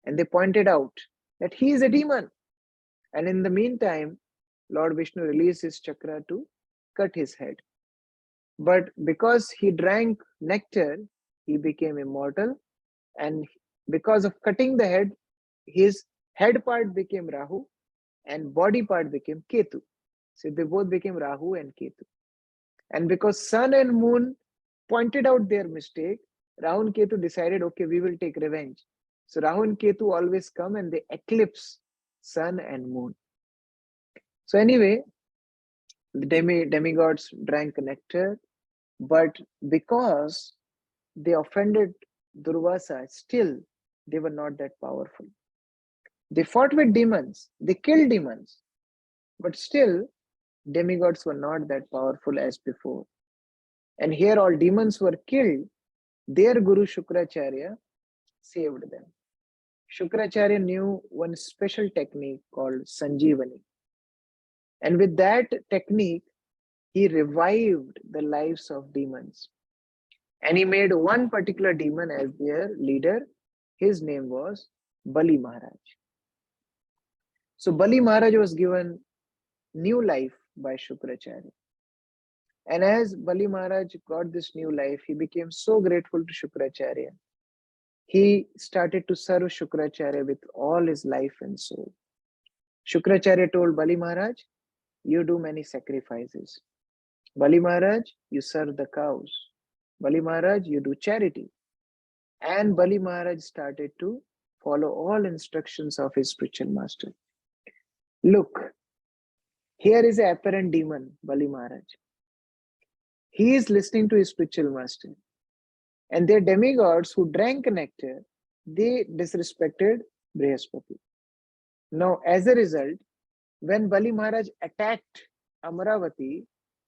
and they pointed out that he is a demon. And in the meantime, Lord Vishnu released his chakra to cut his head. But because he drank nectar, he became immortal. And because of cutting the head, his head part became Rahu and body part became Ketu. So they both became Rahu and Ketu. And because sun and moon pointed out their mistake, Rahu and Ketu decided, okay, we will take revenge. So Rahu and Ketu always come and they eclipse sun and moon. So anyway, the demigods drank nectar, but because they offended Durvasa, still they were not that powerful. They fought with demons, they killed demons, but still demigods were not that powerful as before. And here all demons were killed. Their Guru Shukracharya saved them. Shukracharya knew one special technique called Sanjeevani. And with that technique, he revived the lives of demons. And he made one particular demon as their leader. His name was Bali Maharaj. So Bali Maharaj was given new life by Shukracharya. And as Bali Maharaj got this new life, he became so grateful to Shukracharya. He started to serve Shukracharya with all his life and soul. Shukracharya told Bali Maharaj, you do many sacrifices. Bali Maharaj, you serve the cows. Bali Maharaj, you do charity. And Bali Maharaj started to follow all instructions of his spiritual master. Look, here is an apparent demon, Bali Maharaj. He is listening to his spiritual master. And their demigods who drank nectar, they disrespected Brihaspati. Now, as a result, when Bali Maharaj attacked Amaravati,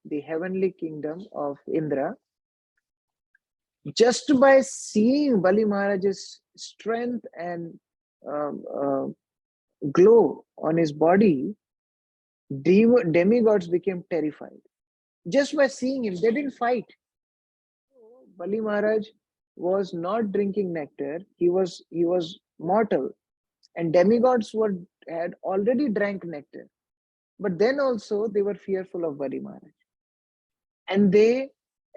the heavenly kingdom of Indra, just by seeing Bali Maharaj's strength and um, uh, glow on his body, demigods became terrified. Just by seeing him, they didn't fight. Bali Maharaj was not drinking nectar; he was mortal, and demigods had already drank nectar. But then also they were fearful of Bali Maharaj, and they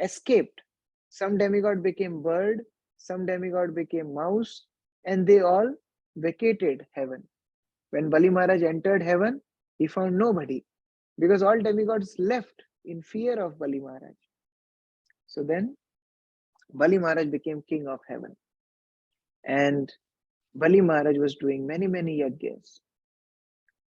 escaped. Some demigod became bird, some demigod became mouse, and they all vacated heaven. When Bali Maharaj entered heaven, he found nobody because all demigods left in fear of Bali Maharaj. So then Bali Maharaj became king of heaven, and Bali Maharaj was doing many, many yajnas.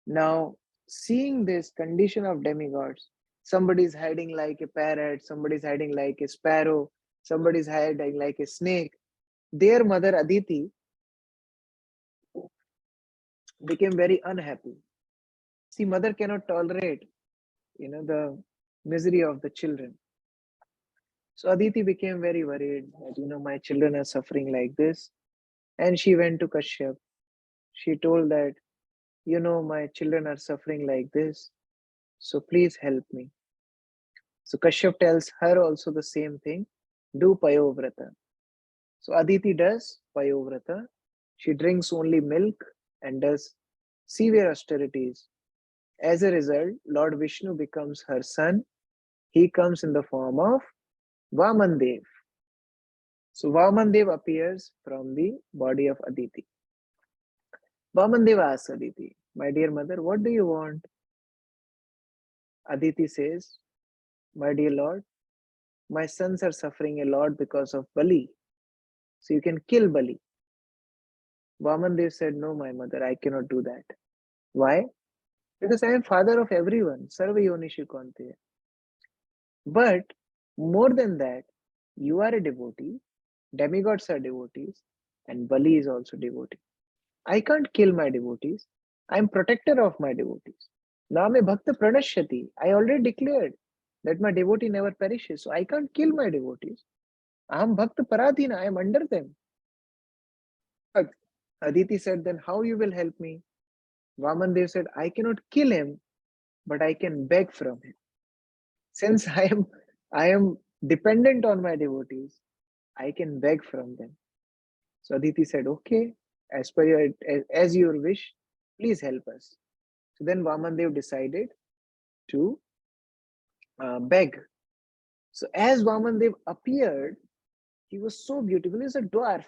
Now, seeing this condition of demigods, somebody is hiding like a parrot, somebody is hiding like a sparrow, somebody is hiding like a snake. Their mother Aditi became very unhappy. See, mother cannot tolerate, the misery of the children. So Aditi became very worried that, my children are suffering like this. And she went to Kashyap. She told that, my children are suffering like this. So please help me. So Kashyap tells her also the same thing. Do Payovrata. So Aditi does Payovrata. She drinks only milk and does severe austerities. As a result, Lord Vishnu becomes her son. He comes in the form of Vamandev. So Vamandev appears from the body of Aditi. Vamandev asks Aditi, my dear mother, what do you want? Aditi says, my dear Lord, my sons are suffering a lot because of Bali. So you can kill Bali. Vamandev said, no, my mother, I cannot do that. Why? Because I am father of everyone. Sarva Yonishu Konte. But more than that, you are a devotee, demigods are devotees, and Bali is also devotee. I can't kill my devotees. I am protector of my devotees. Name Bhakta Pranashyati. I already declared that my devotee never perishes. So I can't kill my devotees. Aham Bhakta Paradhina. I am under them. But Aditi said, then how you will help me? Vamandev said, I cannot kill him, but I can beg from him. Since I am dependent on my devotees, I can beg from them. So Aditi said, okay, as per as your wish, please help us. So then Vamandev decided to beg. So as Vamandev appeared, he was so beautiful. He was a dwarf.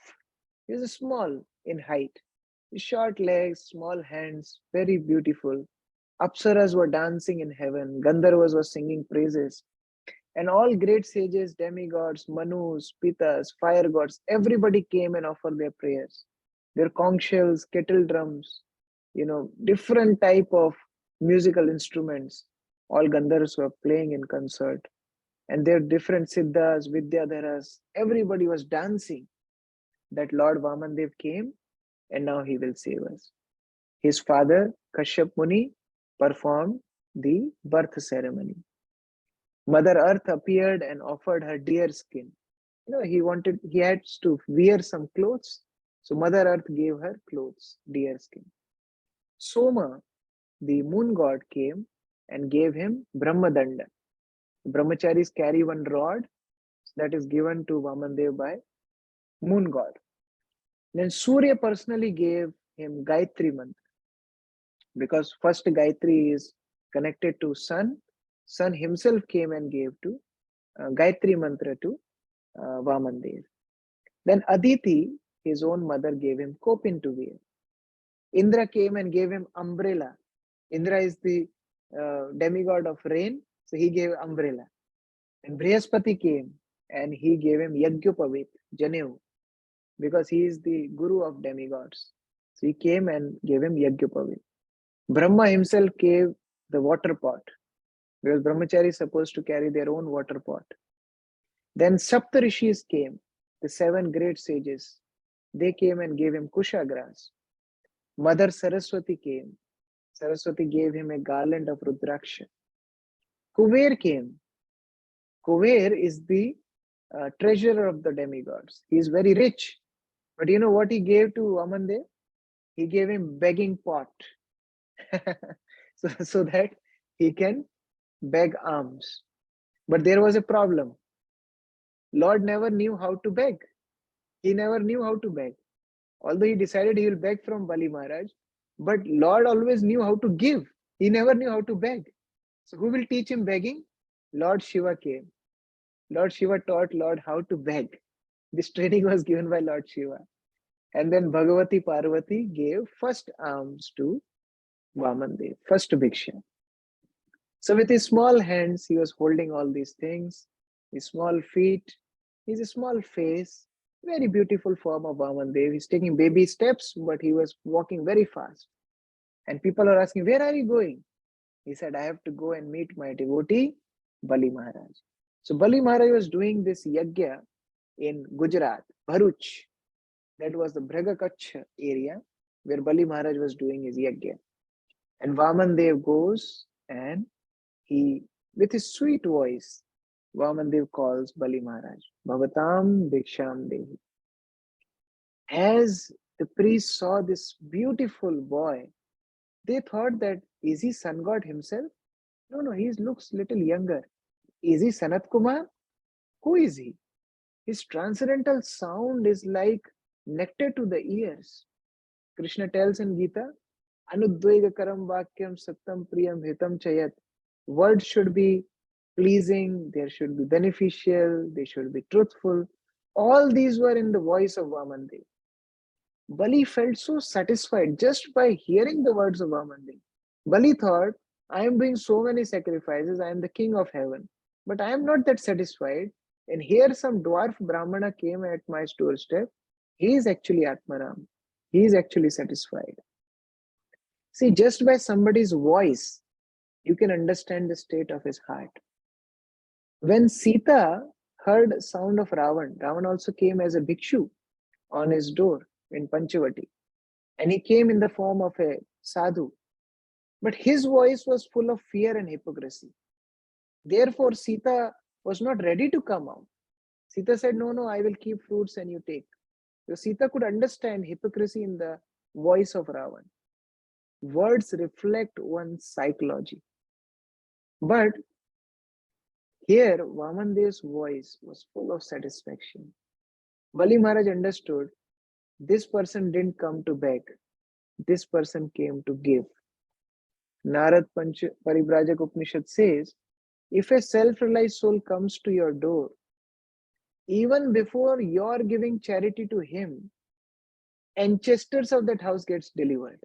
He was small in height. Short legs, small hands, very beautiful. Apsaras were dancing in heaven. Gandharvas were singing praises. And all great sages, demigods, Manus, Pitas, fire gods, everybody came and offered their prayers. Their conch shells, kettle drums, different type of musical instruments. All Gandharvas were playing in concert. And their different Siddhas, Vidyadharas, everybody was dancing that Lord Vamandev came and now he will save us. His father, Kashyap Muni, performed the birth ceremony. Mother Earth appeared and offered her deer skin. He had to wear some clothes. So Mother Earth gave her clothes, deer skin. Soma, the moon god, came and gave him Brahmadanda. Brahmacharis carry one rod that is given to Vamandev by moon god. Then Surya personally gave him Gayatri mantra because first Gayatri is connected to sun. Sun himself came and gave to Gayatri mantra to Vamandev. Then Aditi, his own mother, gave him kopin to wear. Indra came and gave him umbrella. Indra is the demigod of rain, so he gave umbrella. And Brihaspati came and he gave him Yagyupavit, Janev. because he is the guru of demigods. So he came and gave him Yajnapavi. Brahma himself gave the water pot because brahmachari is supposed to carry their own water pot. Then Saptarishis came, the seven great sages. They came and gave him Kusha grass. Mother Saraswati came. Saraswati gave him a garland of Rudraksha. Kuber came. Kuber is the treasurer of the demigods. He is very rich. But you know what he gave to Vamandev? He gave him begging pot. so that he can beg alms. But there was a problem. Lord never knew how to beg. He never knew how to beg. Although he decided he will beg from Bali Maharaj, but Lord always knew how to give. He never knew how to beg. So who will teach him begging? Lord Shiva came. Lord Shiva taught Lord how to beg. This training was given by Lord Shiva. And then Bhagavati Parvati gave first alms to Vamandev, first Bhiksha. So with his small hands, he was holding all these things, his small feet, his small face, very beautiful form of Vamandev. He's taking baby steps, but he was walking very fast. And people are asking, where are you going? He said, I have to go and meet my devotee, Bali Maharaj. So Bali Maharaj was doing this yajna in Gujarat, Bharuch. That was the Bragakach area where Bali Maharaj was doing his yajna. And Vamandev goes and he, with his sweet voice, Vamandev calls Bali Maharaj, Bhavatam Bhiksham Dehi. As the priest saw this beautiful boy, they thought that, is he sun god himself? No, he looks little younger. Is he Sanat Kumar? Who is he? His transcendental sound is like nectar to the ears. Krishna tells in Gita, Anudvaigakaram Vakyam Satam Priyam Hitam Chayat. Words should be pleasing, they should be beneficial, they should be truthful. All these were in the voice of Vamandev. Bali felt so satisfied just by hearing the words of Vamandev. Bali thought, I am doing so many sacrifices, I am the king of heaven. But I am not that satisfied. And here some dwarf Brahmana came at my doorstep. He is actually Atmaram. He is actually satisfied. See, just by somebody's voice, you can understand the state of his heart. When Sita heard sound of Ravan also came as a bhikshu on his door in Panchavati. And he came in the form of a sadhu. But his voice was full of fear and hypocrisy. Therefore, Sita was not ready to come out. Sita said, no, I will keep fruits and you take. So Sita could understand hypocrisy in the voice of Ravan. Words reflect one's psychology. But here, Vamandev's voice was full of satisfaction. Bali Maharaj understood this person didn't come to beg. This person came to give. Narad Paribrajak Upanishad says, if a self-realized soul comes to your door, even before you're giving charity to him, ancestors of that house gets delivered.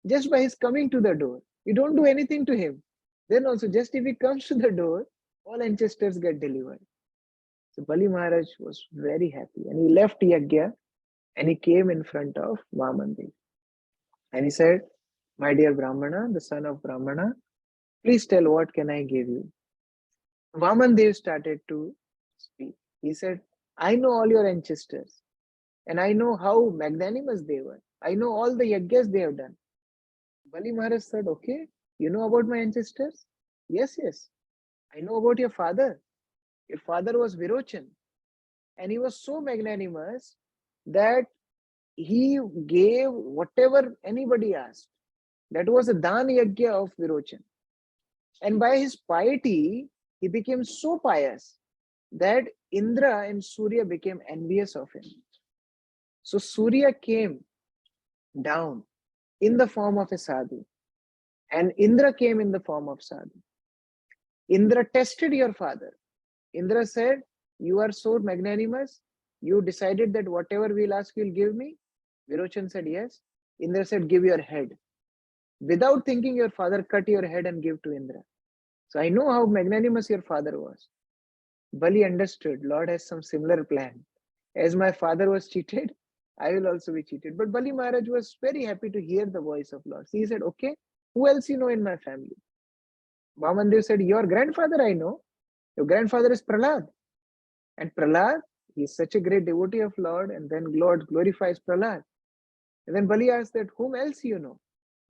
Just by his coming to the door. You don't do anything to him. Then also, just if he comes to the door, all ancestors get delivered. So Bali Maharaj was very happy and he left Yajna and he came in front of Vamandev. And he said, my dear Brahmana, the son of Brahmana, please tell what can I give you? Vamandev started to speak. He said, I know all your ancestors and I know how magnanimous they were. I know all the yajnas they have done. Bali Maharaj said, okay, you know about my ancestors? Yes. I know about your father. Your father was Virochan. And he was so magnanimous that he gave whatever anybody asked. That was a Dan Yajna of Virochan. And by his piety, he became so pious that Indra and Surya became envious of him. So Surya came down in the form of a sadhu. And Indra came in the form of sadhu. Indra tested your father. Indra said, you are so magnanimous. You decided that whatever we'll ask, you'll give me. Virochan said, yes. Indra said, give your head. Without thinking, your father cut your head and gave to Indra. So I know how magnanimous your father was. Bali understood, Lord has some similar plan. As my father was cheated, I will also be cheated. But Bali Maharaj was very happy to hear the voice of Lord. So he said, okay, who else you know in my family? Vamandev said, your grandfather I know. Your grandfather is Prahlad. And Prahlad, he is such a great devotee of Lord. And then Lord glorifies Prahlad. And then Bali asked that, whom else you know?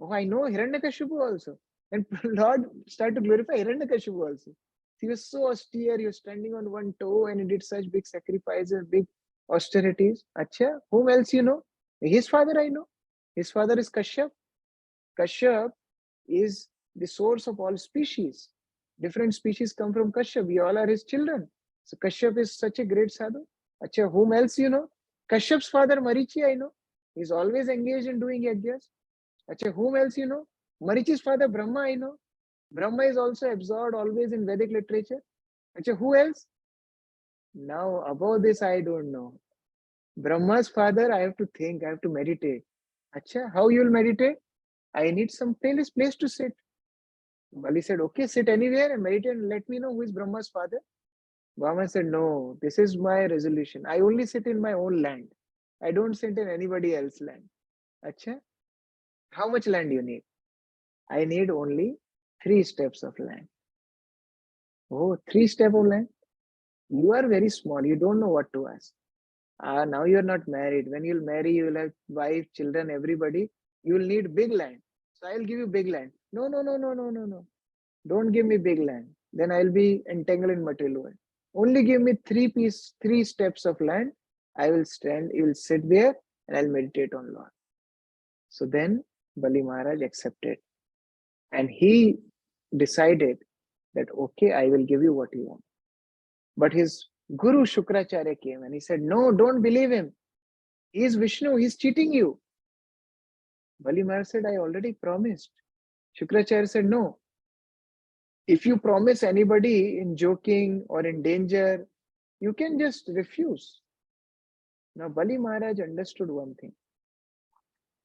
Oh, I know Hiranyakashipu also. And Lord started to glorify Hiranyakashipu also. He was so austere, he was standing on one toe and he did such big sacrifices, big austerities. Acha, whom else you know? His father I know. His father is Kashyap. Kashyap is the source of all species. Different species come from Kashyap. We all are his children. So Kashyap is such a great sadhu. Acha, whom else you know? Kashyap's father Marichi I know. He's always engaged in doing yajnas. Acha, whom else you know? Marichi's father Brahma I know. Brahma is also absorbed always in Vedic literature. Acha, who else? Now, about this, I don't know. Brahma's father, I have to think, I have to meditate. Acha, how you will meditate? I need some place to sit. Bali said, okay, sit anywhere and meditate and let me know who is Brahma's father. Brahma said, no, this is my resolution. I only sit in my own land. I don't sit in anybody else's land. Acha, how much land you need? I need only 3 steps of land. Oh, 3 steps of land? You are very small. You don't know what to ask. Now you're not married. When you'll marry, you'll have wife, children, everybody. You'll need big land. So I'll give you big land. No, no, no, no, no, no, no. Don't give me big land. Then I'll be entangled in material world. Only give me 3 steps of land. I will stand, you will sit there and I'll meditate on Lord. So then Bali Maharaj accepted. And he decided that, okay, I will give you what you want. But his Guru Shukracharya came and he said, no, don't believe him. He is Vishnu, he's cheating you. Bali Maharaj said, I already promised. Shukracharya said, no. If you promise anybody in joking or in danger, you can just refuse. Now Bali Maharaj understood one thing.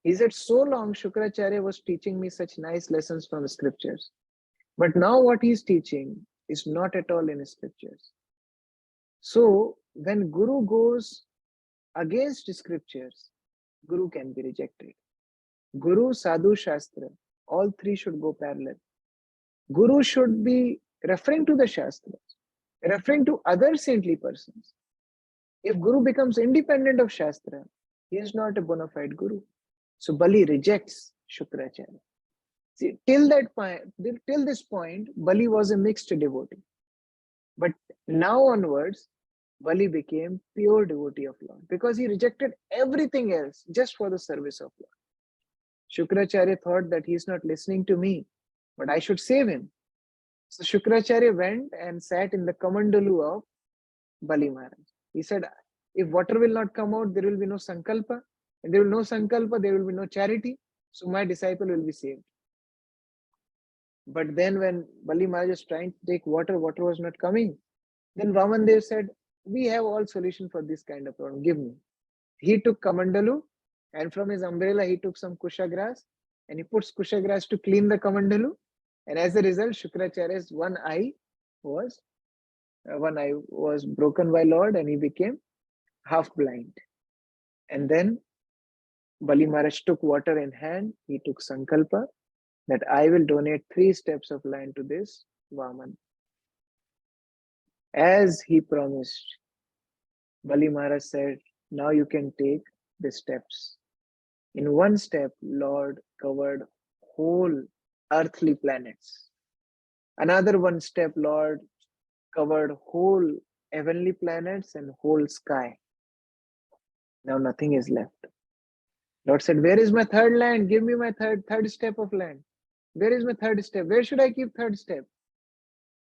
He said, so long Shukracharya was teaching me such nice lessons from the scriptures. But now what he's teaching is not at all in the scriptures. So when Guru goes against scriptures, Guru can be rejected. Guru, Sadhu, Shastra, all three should go parallel. Guru should be referring to the Shastras, referring to other saintly persons. If Guru becomes independent of Shastra, he is not a bona fide Guru. So Bali rejects Shukracharya. See, till this point, Bali was a mixed devotee. But now onwards, Bali became pure devotee of Lord because he rejected everything else just for the service of Lord. Shukracharya thought that he is not listening to me, but I should save him. So Shukracharya went and sat in the kamandalu of Bali Maharaj. He said, if water will not come out, there will be no sankalpa. And there will be no sankalpa, there will be no charity. So my disciple will be saved. But then when Bali Maharaj was trying to take water, water was not coming. Then Vamandev said, we have all solution for this kind of problem. Give me. He took kamandalu and from his umbrella, he took some kusha grass and he puts kusha grass to clean the kamandalu. And as a result, Shukracharya's one eye was broken by Lord and he became half blind. And then Bali Maharaj took water in hand. He took sankalpa that I will donate 3 steps of land to this Vaman. As he promised, Bali Maharaj said, now you can take the steps. In 1 step, Lord covered whole earthly planets. Another 1 step, Lord covered whole heavenly planets and whole sky. Now nothing is left. Lord said, where is my third land? Give me my third step of land. Where is my third step? Where should I keep third step?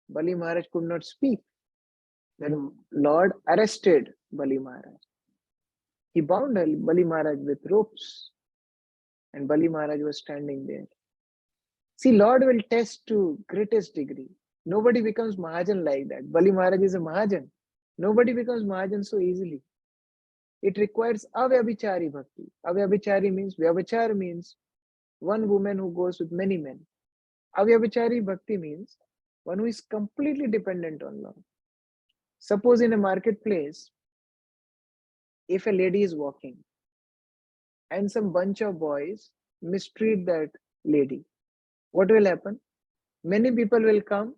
Bali Maharaj could not speak. Then Lord arrested Bali Maharaj. He bound Bali Maharaj with ropes. And Bali Maharaj was standing there. See, Lord will test to greatest degree. Nobody becomes Mahajan like that. Bali Maharaj is a Mahajan. Nobody becomes Mahajan so easily. It requires avyabhichari bhakti. Avyabhichari means, vyabhachar means one woman who goes with many men. Avyabhichari bhakti means one who is completely dependent on Lord. Suppose in a marketplace, If a lady is walking and some bunch of boys mistreat that lady, what will happen? Many people will come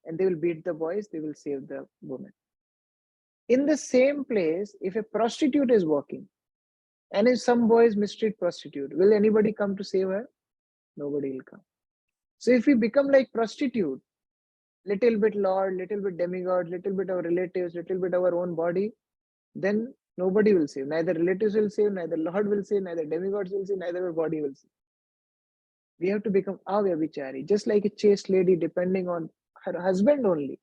and they will beat the boys, they will save the woman. In the same place, if a prostitute is walking and if some boys mistreat prostitute, will anybody come to save her? Nobody will come. So if we become like prostitute, little bit Lord, little bit demigod, little bit our relatives, little bit our own body, then nobody will save. Neither relatives will save, neither Lord will save, neither demigods will save, neither our body will save. We have to become avyabhichari, just like a chaste lady depending on her husband only.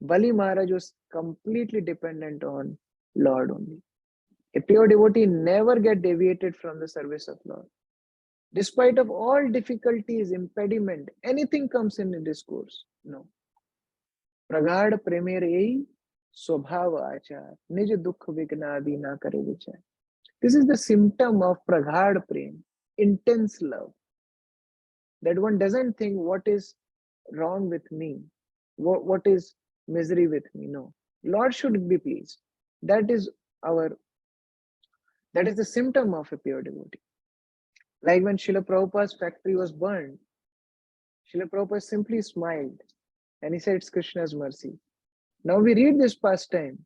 Bali Maharaj was completely dependent on Lord only. A pure devotee never get deviated from the service of Lord. Despite of all difficulties, impediment, anything comes in the discourse. No. Pragad premer ei स्वभाव आचार निज दुख विघ्नादि ना करे विचार. This is the symptom of praghad prem, intense love. That one doesn't think what is wrong with me, what is misery with me. No, Lord should be pleased. That is the symptom of a pure devotee. Like when Srila Prabhupada's factory was burned, Srila Prabhupada simply smiled and he said, it's Krishna's mercy. Now we read this pastime,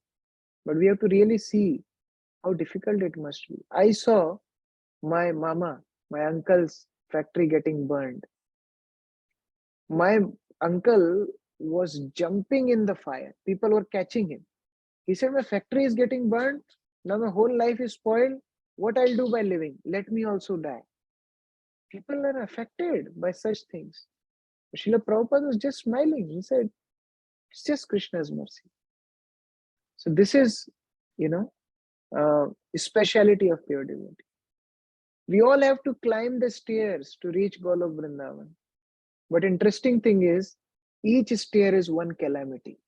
but we have to really see how difficult it must be. I saw my mama, my uncle's factory getting burned. My uncle was jumping in the fire. People were catching him. He said, my factory is getting burned. Now my whole life is spoiled. What I'll do by living? Let me also die. People are affected by such things. Srila Prabhupada was just smiling. He said, it's just Krishna's mercy. So this is, speciality of pure devotee. We all have to climb the stairs to reach Golok Vrindavan. But interesting thing is, each stair is one calamity.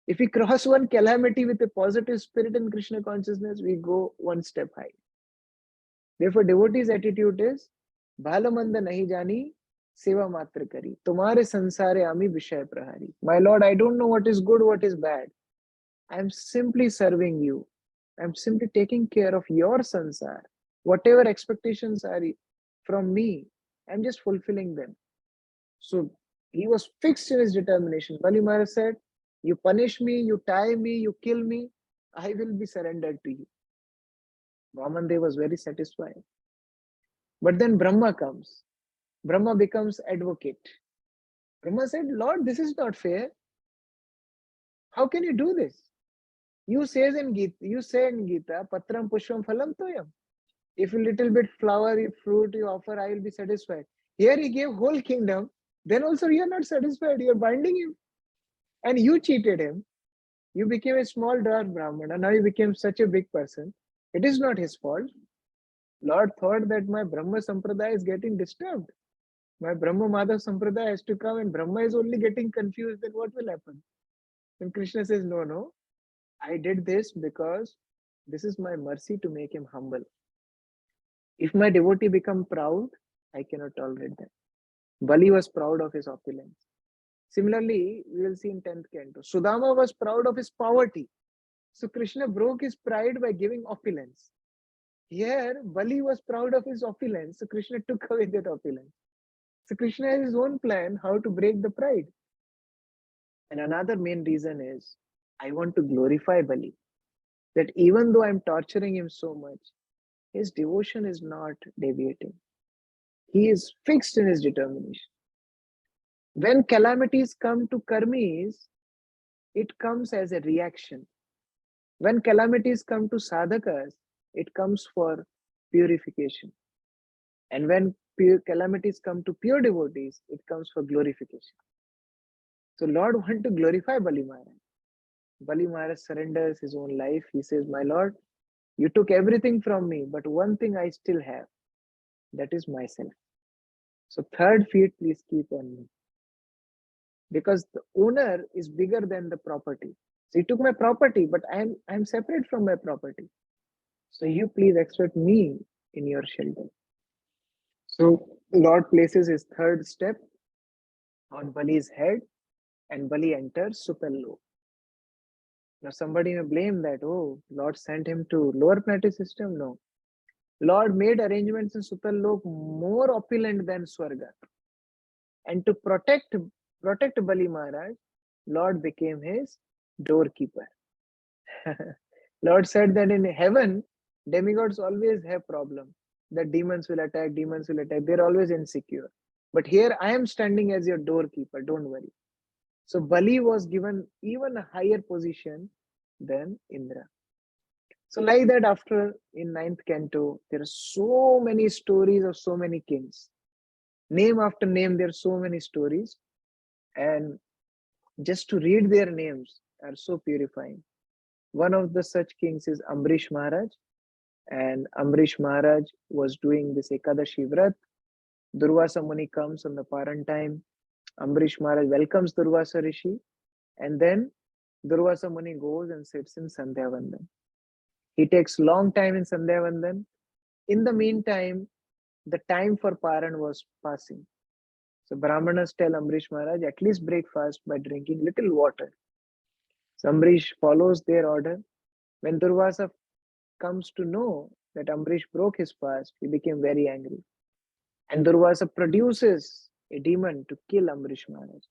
If we cross one calamity with a positive spirit and Krishna consciousness, we go one step high. Therefore, devotee's attitude is, Bhala manda nahi jani, seva matra kari. Tumhare sansare ami vishaya prahari. My Lord, I don't know what is good, what is bad. I'm simply serving you. I'm simply taking care of your sansar. Whatever expectations are from me, I'm just fulfilling them. So he was fixed in his determination. Bali Maharaj said, you punish me, you tie me, you kill me, I will be surrendered to you. Vamandev was very satisfied. But then Brahma comes. Brahma becomes advocate. Brahma said, Lord, this is not fair. How can you do this? You say in Gita, Patram Pushpam Phalam Toyam. If a little bit flower, fruit you offer, I will be satisfied. Here he gave whole kingdom. Then also you are not satisfied. You are binding him. And you cheated him. You became a small dwarf Brahmana. Now you became such a big person. It is not his fault. Lord thought that my Brahma Sampradaya is getting disturbed. My Brahma Madhav Sampradaya has to come and Brahma is only getting confused. Then what will happen? And Krishna says, no. I did this because this is my mercy to make him humble. If my devotee become proud, I cannot tolerate that. Bali was proud of his opulence. Similarly, we will see in 10th canto, Sudama was proud of his poverty. So Krishna broke his pride by giving opulence. Here, Bali was proud of his opulence. So Krishna took away that opulence. So Krishna has his own plan how to break the pride. And another main reason is, I want to glorify Bali. That even though I'm torturing him so much, his devotion is not deviating. He is fixed in his determination. When calamities come to karmis, it comes as a reaction. When calamities come to sadhakas, it comes for purification. And when calamities come to pure devotees, it comes for glorification. So Lord wants to glorify Bali Maharaj. Bali Maharaj surrenders his own life. He says, my Lord, you took everything from me, but one thing I still have. That is myself. So third feet, please keep on me. Because the owner is bigger than the property. So he took my property, but I'm separate from my property. So you please accept me in your shelter. So Lord places his third step on Bali's head and Bali enters Supello. Now somebody may blame that, oh, Lord sent him to lower planetary system. No. Lord made arrangements in Sutalok more opulent than Swarga. And to protect Bali Maharaj, Lord became his doorkeeper. Lord said that in heaven, demigods always have problem. That demons will attack, demons will attack. They're always insecure. But here I am standing as your doorkeeper. Don't worry. So Bali was given even a higher position than Indra. So like that, after in ninth canto, there are so many stories of so many kings. Name after name, there are so many stories. And just to read their names are so purifying. One of the such kings is Amrish Maharaj, and Amrish Maharaj was doing this Ekadashi Vrat. Durvasa Muni comes on the Paran time. Amrish Maharaj welcomes Durvasa Rishi, and then Durvasa Muni goes and sits in Sandhya Vandan. He takes long time in Sandhya Vandan. In the meantime, the time for Paran was passing. So Brahmanas tell Amrish Maharaj, at least break fast by drinking little water. So Amrish follows their order. When Durvasa comes to know that Amrish broke his fast, he became very angry. And Durvasa produces a demon to kill Amrish Maharaj.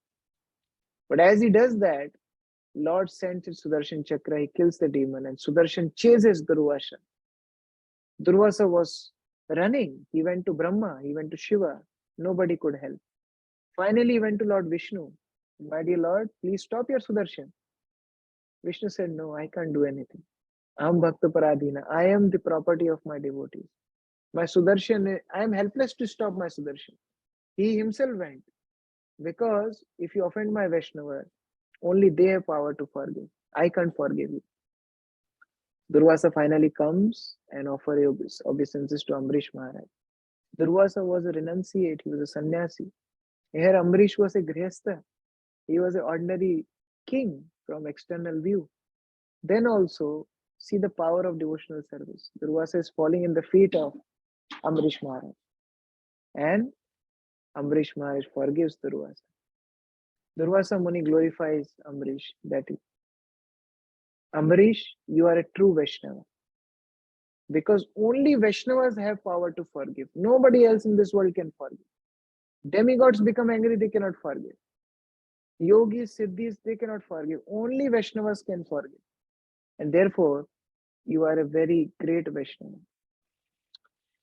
But as he does that, Lord sends his Sudarshan Chakra, he kills the demon, and Sudarshan chases Durvasa. Durvasa was running. He went to Brahma, he went to Shiva. Nobody could help. Finally, he went to Lord Vishnu. My dear Lord, please stop your Sudarshan. Vishnu said, no, I can't do anything. Aham Bhakta Paradhina. I am the property of my devotees. My Sudarshan, I am helpless to stop my Sudarshan. He himself went. Because if you offend my Vaishnava, only they have power to forgive. I can't forgive you. Durvasa finally comes and offers obeisances to Amrish Maharaj. Durvasa was a renunciate, he was a sannyasi. Here Amrish was a grihastha. He was an ordinary king from external view. Then also see the power of devotional service. Durvasa is falling in the feet of Amrish Maharaj. And Amrish Maharaj forgives Durvasa. Durvasa Muni glorifies Amrish that Amrish, you are a true Vaishnava. Because only Vaishnavas have power to forgive. Nobody else in this world can forgive. Demigods become angry, they cannot forgive. Yogis, Siddhis, they cannot forgive. Only Vaishnavas can forgive. And therefore, you are a very great Vaishnava.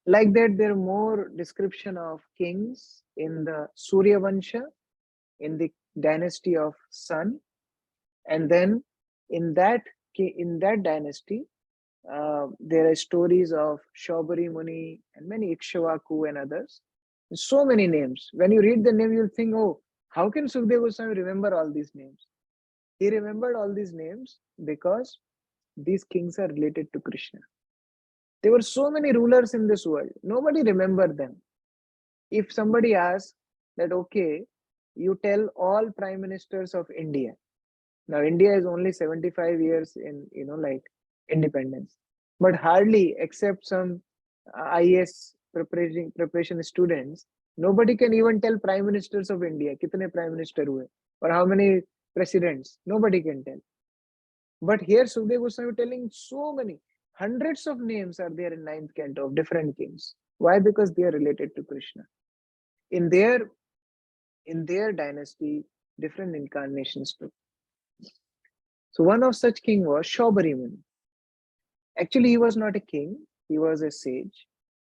Like that, there are more description of kings in the Surya Vansha, in the dynasty of Sun, and then in that dynasty, there are stories of Shaubari Muni and many Ikshvaku and others. So many names. When you read the name, you'll think, oh, how can Sukadeva Goswami remember all these names? He remembered all these names because these kings are related to Krishna. There were so many rulers in this world. Nobody remembered them. If somebody asks that, okay, you tell all prime ministers of India. Now, India is only 75 years in, like independence. But hardly, except some IAS preparation students, nobody can even tell prime ministers of India, kitne prime minister hue, or how many presidents. Nobody can tell. But here, Sukadeva Goswami telling so many, hundreds of names are there in ninth canto of different kings. Why? Because they are related to Krishna. In their dynasty, different incarnations too. So one of such king was Shaubari Muni. Actually, he was not a king, he was a sage.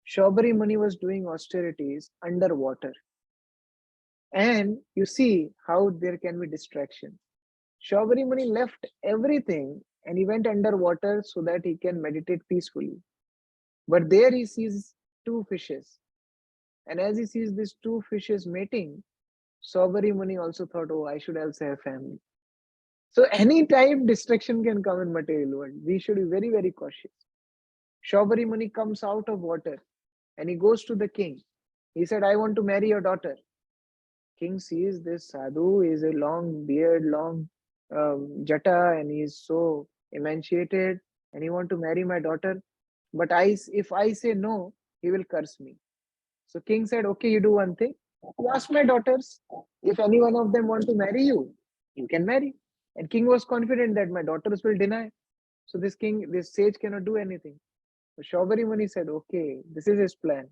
Shaubari Muni was doing austerities underwater. And you see how there can be distraction. Shaubari Muni left everything and he went underwater so that he can meditate peacefully. But there he sees two fishes. And as he sees these two fishes mating, Shaubari Muni also thought, oh, I should also have family. So any time distraction can come in material world. We should be very, very cautious. Shaubari Muni comes out of water and he goes to the king. He said, I want to marry your daughter. King sees this sadhu is a long beard, long jata, and he is so emancipated, and he want to marry my daughter. But if I say no, he will curse me. So king said, okay, you do one thing. You ask my daughters. If any one of them want to marry you, you can marry. And king was confident that my daughters will deny. So this sage cannot do anything. So Shaubari Muni said, okay, this is his plan.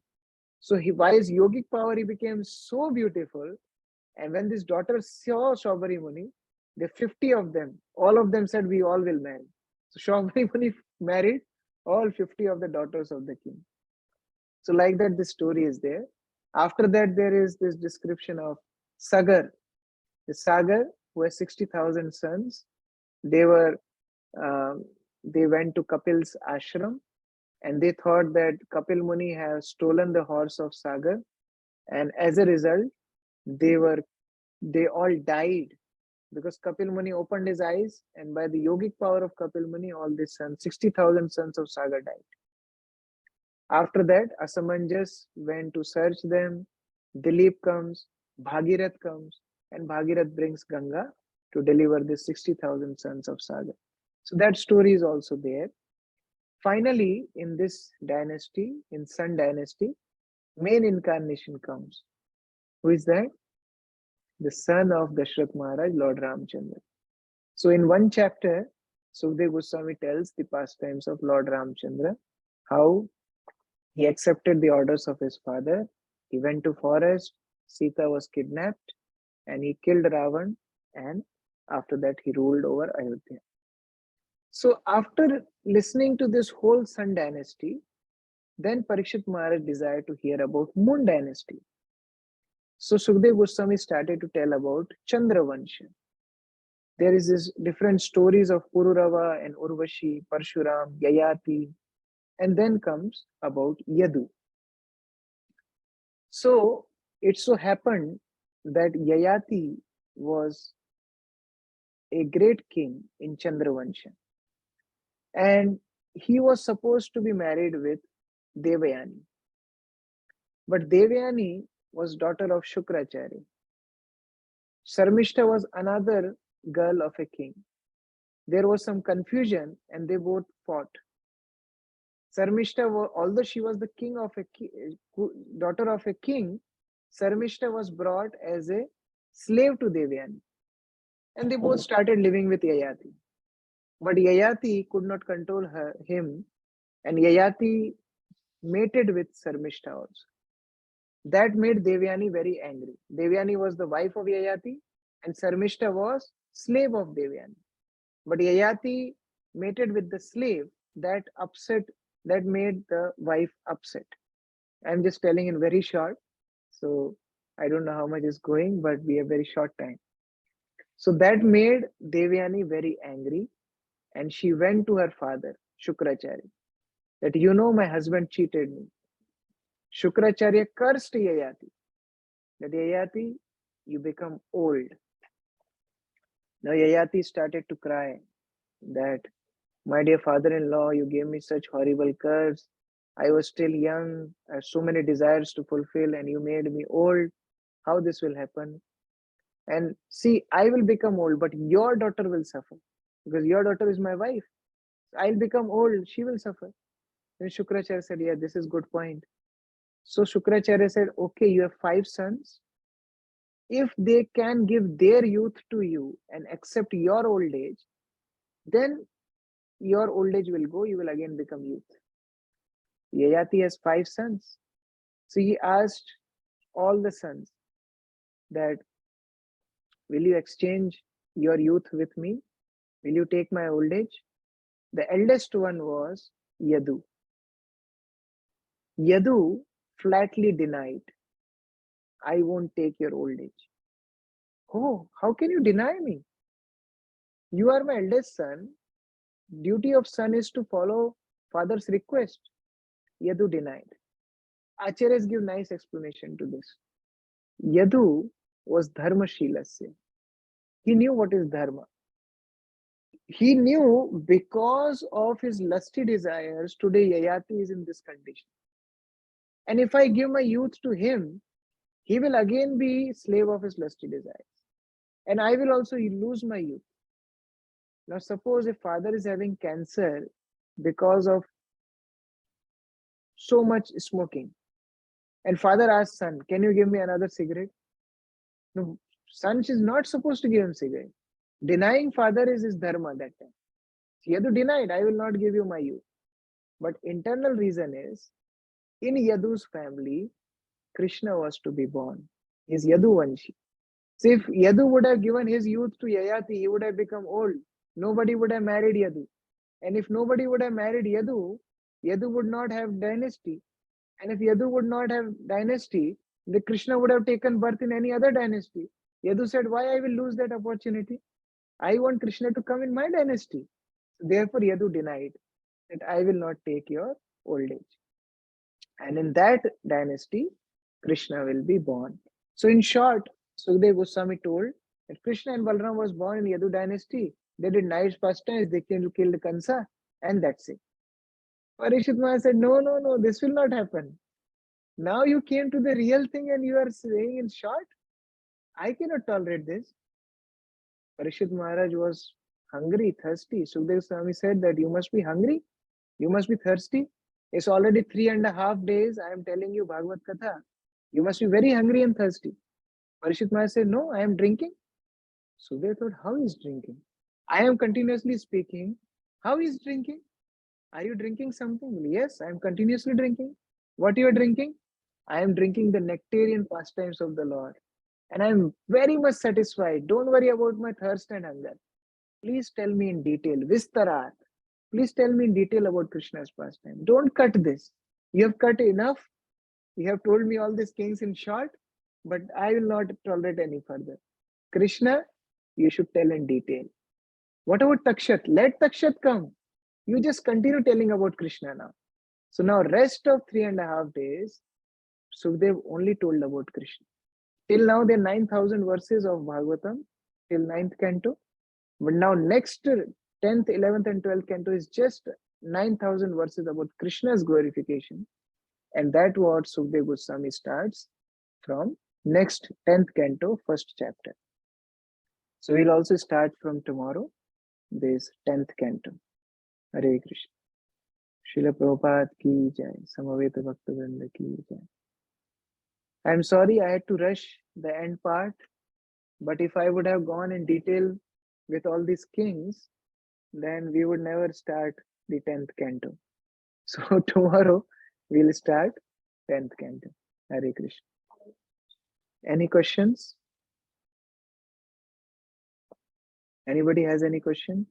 So by his yogic power, he became so beautiful. And when this daughter saw Shaubari Muni, the 50 of them, all of them said, we all will marry. So Shaubari Muni married all 50 of the daughters of the king. So like that, this story is there. After that, there is this description of Sagar. The Sagar, who has 60,000 sons, they were um, they went to Kapil's ashram, and they thought that Kapil Muni has stolen the horse of Sagar, and as a result, they were they all died because Kapil Muni opened his eyes, and by the yogic power of Kapil Muni, all these sons, 60,000 sons of Sagar died. After that, Asamanjas went to search them. Dilip comes, Bhagirath comes, and Bhagirath brings Ganga to deliver the 60,000 sons of Sagar. So that story is also there. Finally, in this dynasty, in Sun dynasty, main incarnation comes. Who is that? The son of Dashrath Maharaj, Lord Ramchandra. So in one chapter, Sukdev Goswami tells the pastimes of Lord Ramchandra, how he accepted the orders of his father. He went to forest. Sita was kidnapped, and he killed Ravan. And after that, he ruled over Ayodhya. So after listening to this whole Sun dynasty, then Parikshit Maharaj desired to hear about Moon dynasty. So Sukdev Goswami started to tell about Chandra Vansha. There is this different stories of Pururava and Urvashi, Parshuram, Yayati, and then comes about Yadu. So it so happened that Yayati was a great king in Chandravansha, and he was supposed to be married with Devayani. But Devayani was daughter of Shukracharya. Sarmishta was another girl of a king. There was some confusion and they both fought. Sarmishta, although she was the king of a daughter of a king, Sarmishta was brought as a slave to Devayani. And they both started living with Yayati. But Yayati could not control him, and Yayati mated with Sarmishta also. That made Devayani very angry. Devayani was the wife of Yayati, and Sarmishta was slave of Devayani. But Yayati mated with the slave. That made the wife upset. I'm just telling in very short. So I don't know how much is going, but we have very short time. So that made Devayani very angry, and she went to her father, Shukracharya, that my husband cheated me. Shukracharya cursed Yayati, that Yayati, you become old. Now Yayati started to cry that, my dear father-in-law, you gave me such horrible curse. I was still young, I had so many desires to fulfill, and you made me old. How this will happen? And see, I will become old, but your daughter will suffer because your daughter is my wife. I'll become old, she will suffer. Then Shukracharya said, yeah, this is good point. So Shukracharya said, okay, you have 5 sons. If they can give their youth to you and accept your old age, then your old age will go, you will again become youth. Yayati has 5 sons. So he asked all the sons that, will you exchange your youth with me? Will you take my old age? The eldest one was Yadu. Yadu flatly denied, I won't take your old age. Oh, how can you deny me? You are my eldest son. Duty of son is to follow father's request. Yadu denied. Acharyas give nice explanation to this. Yadu was dharma shilasya. He knew what is dharma. He knew because of his lusty desires, today Yayati is in this condition. And if I give my youth to him, he will again be slave of his lusty desires. And I will also lose my youth. Now suppose a father is having cancer because of so much smoking. And father asks son, can you give me another cigarette? No, son is not supposed to give him cigarette. Denying father is his dharma that time. Yadu denied, I will not give you my youth. But internal reason is, in Yadu's family, Krishna was to be born. He is Yaduvanshi. So if Yadu would have given his youth to Yayati, he would have become old. Nobody would have married Yadu. And if nobody would have married Yadu, Yadu would not have dynasty. And if Yadu would not have dynasty, the Krishna would have taken birth in any other dynasty. Yadu said, why I will lose that opportunity? I want Krishna to come in my dynasty. So therefore, Yadu denied that I will not take your old age. And in that dynasty, Krishna will be born. So in short, Sukadeva Goswami told that Krishna and Balaram was born in Yadu dynasty. They did nice pastimes, they killed Kansa, and that's it. Parikshit Maharaj said, no, this will not happen. Now you came to the real thing and you are saying in short, I cannot tolerate this. Parikshit Maharaj was hungry, thirsty. Sukadeva Swami said that you must be hungry, you must be thirsty. It's already 3.5 days. I am telling you Bhagavad Katha. You must be very hungry and thirsty. Parikshit Maharaj said, no, I am drinking. So they thought, how is drinking? I am continuously speaking. How is drinking? Are you drinking something? Yes, I am continuously drinking. What you are drinking? I am drinking the nectarian pastimes of the Lord. And I am very much satisfied. Don't worry about my thirst and hunger. Please tell me in detail. Vistarat. Please tell me in detail about Krishna's pastime. Don't cut this. You have cut enough. You have told me all these things in short, but I will not tolerate any further. Krishna, you should tell in detail. What about Takshat? Let Takshat come. You just continue telling about Krishna now. So now rest of 3.5 days, Sukadeva only told about Krishna. Till now there are 9,000 verses of Bhagavatam till 9th canto. But now next 10th, 11th and 12th canto is just 9,000 verses about Krishna's glorification. And that what Sukadeva Goswami starts from next 10th canto, first chapter. So we'll also start from tomorrow, this 10th canto. Hare Krishna. Srila Prabhupada ki jai. Samaveta Bhaktivinoda ki jai. I'm sorry I had to rush the end part, but if I would have gone in detail with all these kings, then we would never start the 10th canto. So tomorrow we'll start 10th canto. Hare Krishna. Any questions? Anybody has any question?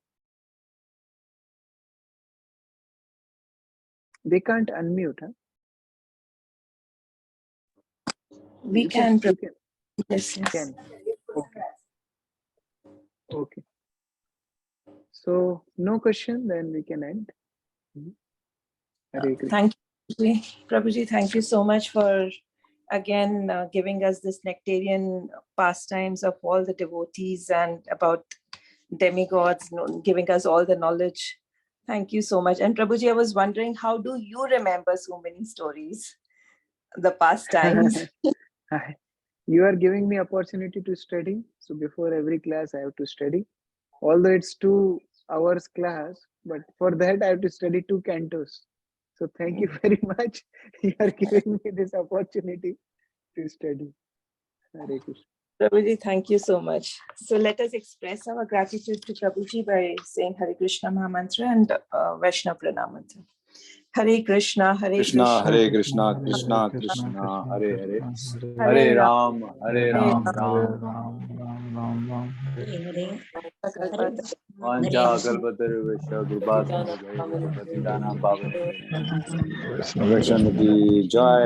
They can't unmute, huh? We can. You can. Yes, yes. Can. Okay. Okay. So no question, then we can end. Hare Krishna. Thank you, Prabhuji. Thank you so much for again giving us this nectarian pastimes of all the devotees and about demigods, giving us all the knowledge. Thank you so much. And Prabhuji, I was wondering, how do you remember so many stories, the pastimes? You are giving me opportunity to study. So before every class, I have to study. Although it's 2 hours class, but for that I have to study 2 cantos. So thank you very much. You are giving me this opportunity to study. Hare Krishna. Prabhuji, thank you so much. So let us express our gratitude to Prabhuji by saying Hare Krishna Mahamantra and Vaishnava Pranamantra. Hare Krishna, Hare Krishna, Krishna, Hare Krishna, Krishna Krishna, Hare Hare, Hare Ram, Ram, Ram. Vancha Kalpatarvesha Kripa Patitana Pavane Vaishnavati Jai.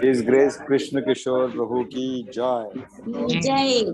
His Grace Krishna Kishore Prabhu ki Jai. Jai.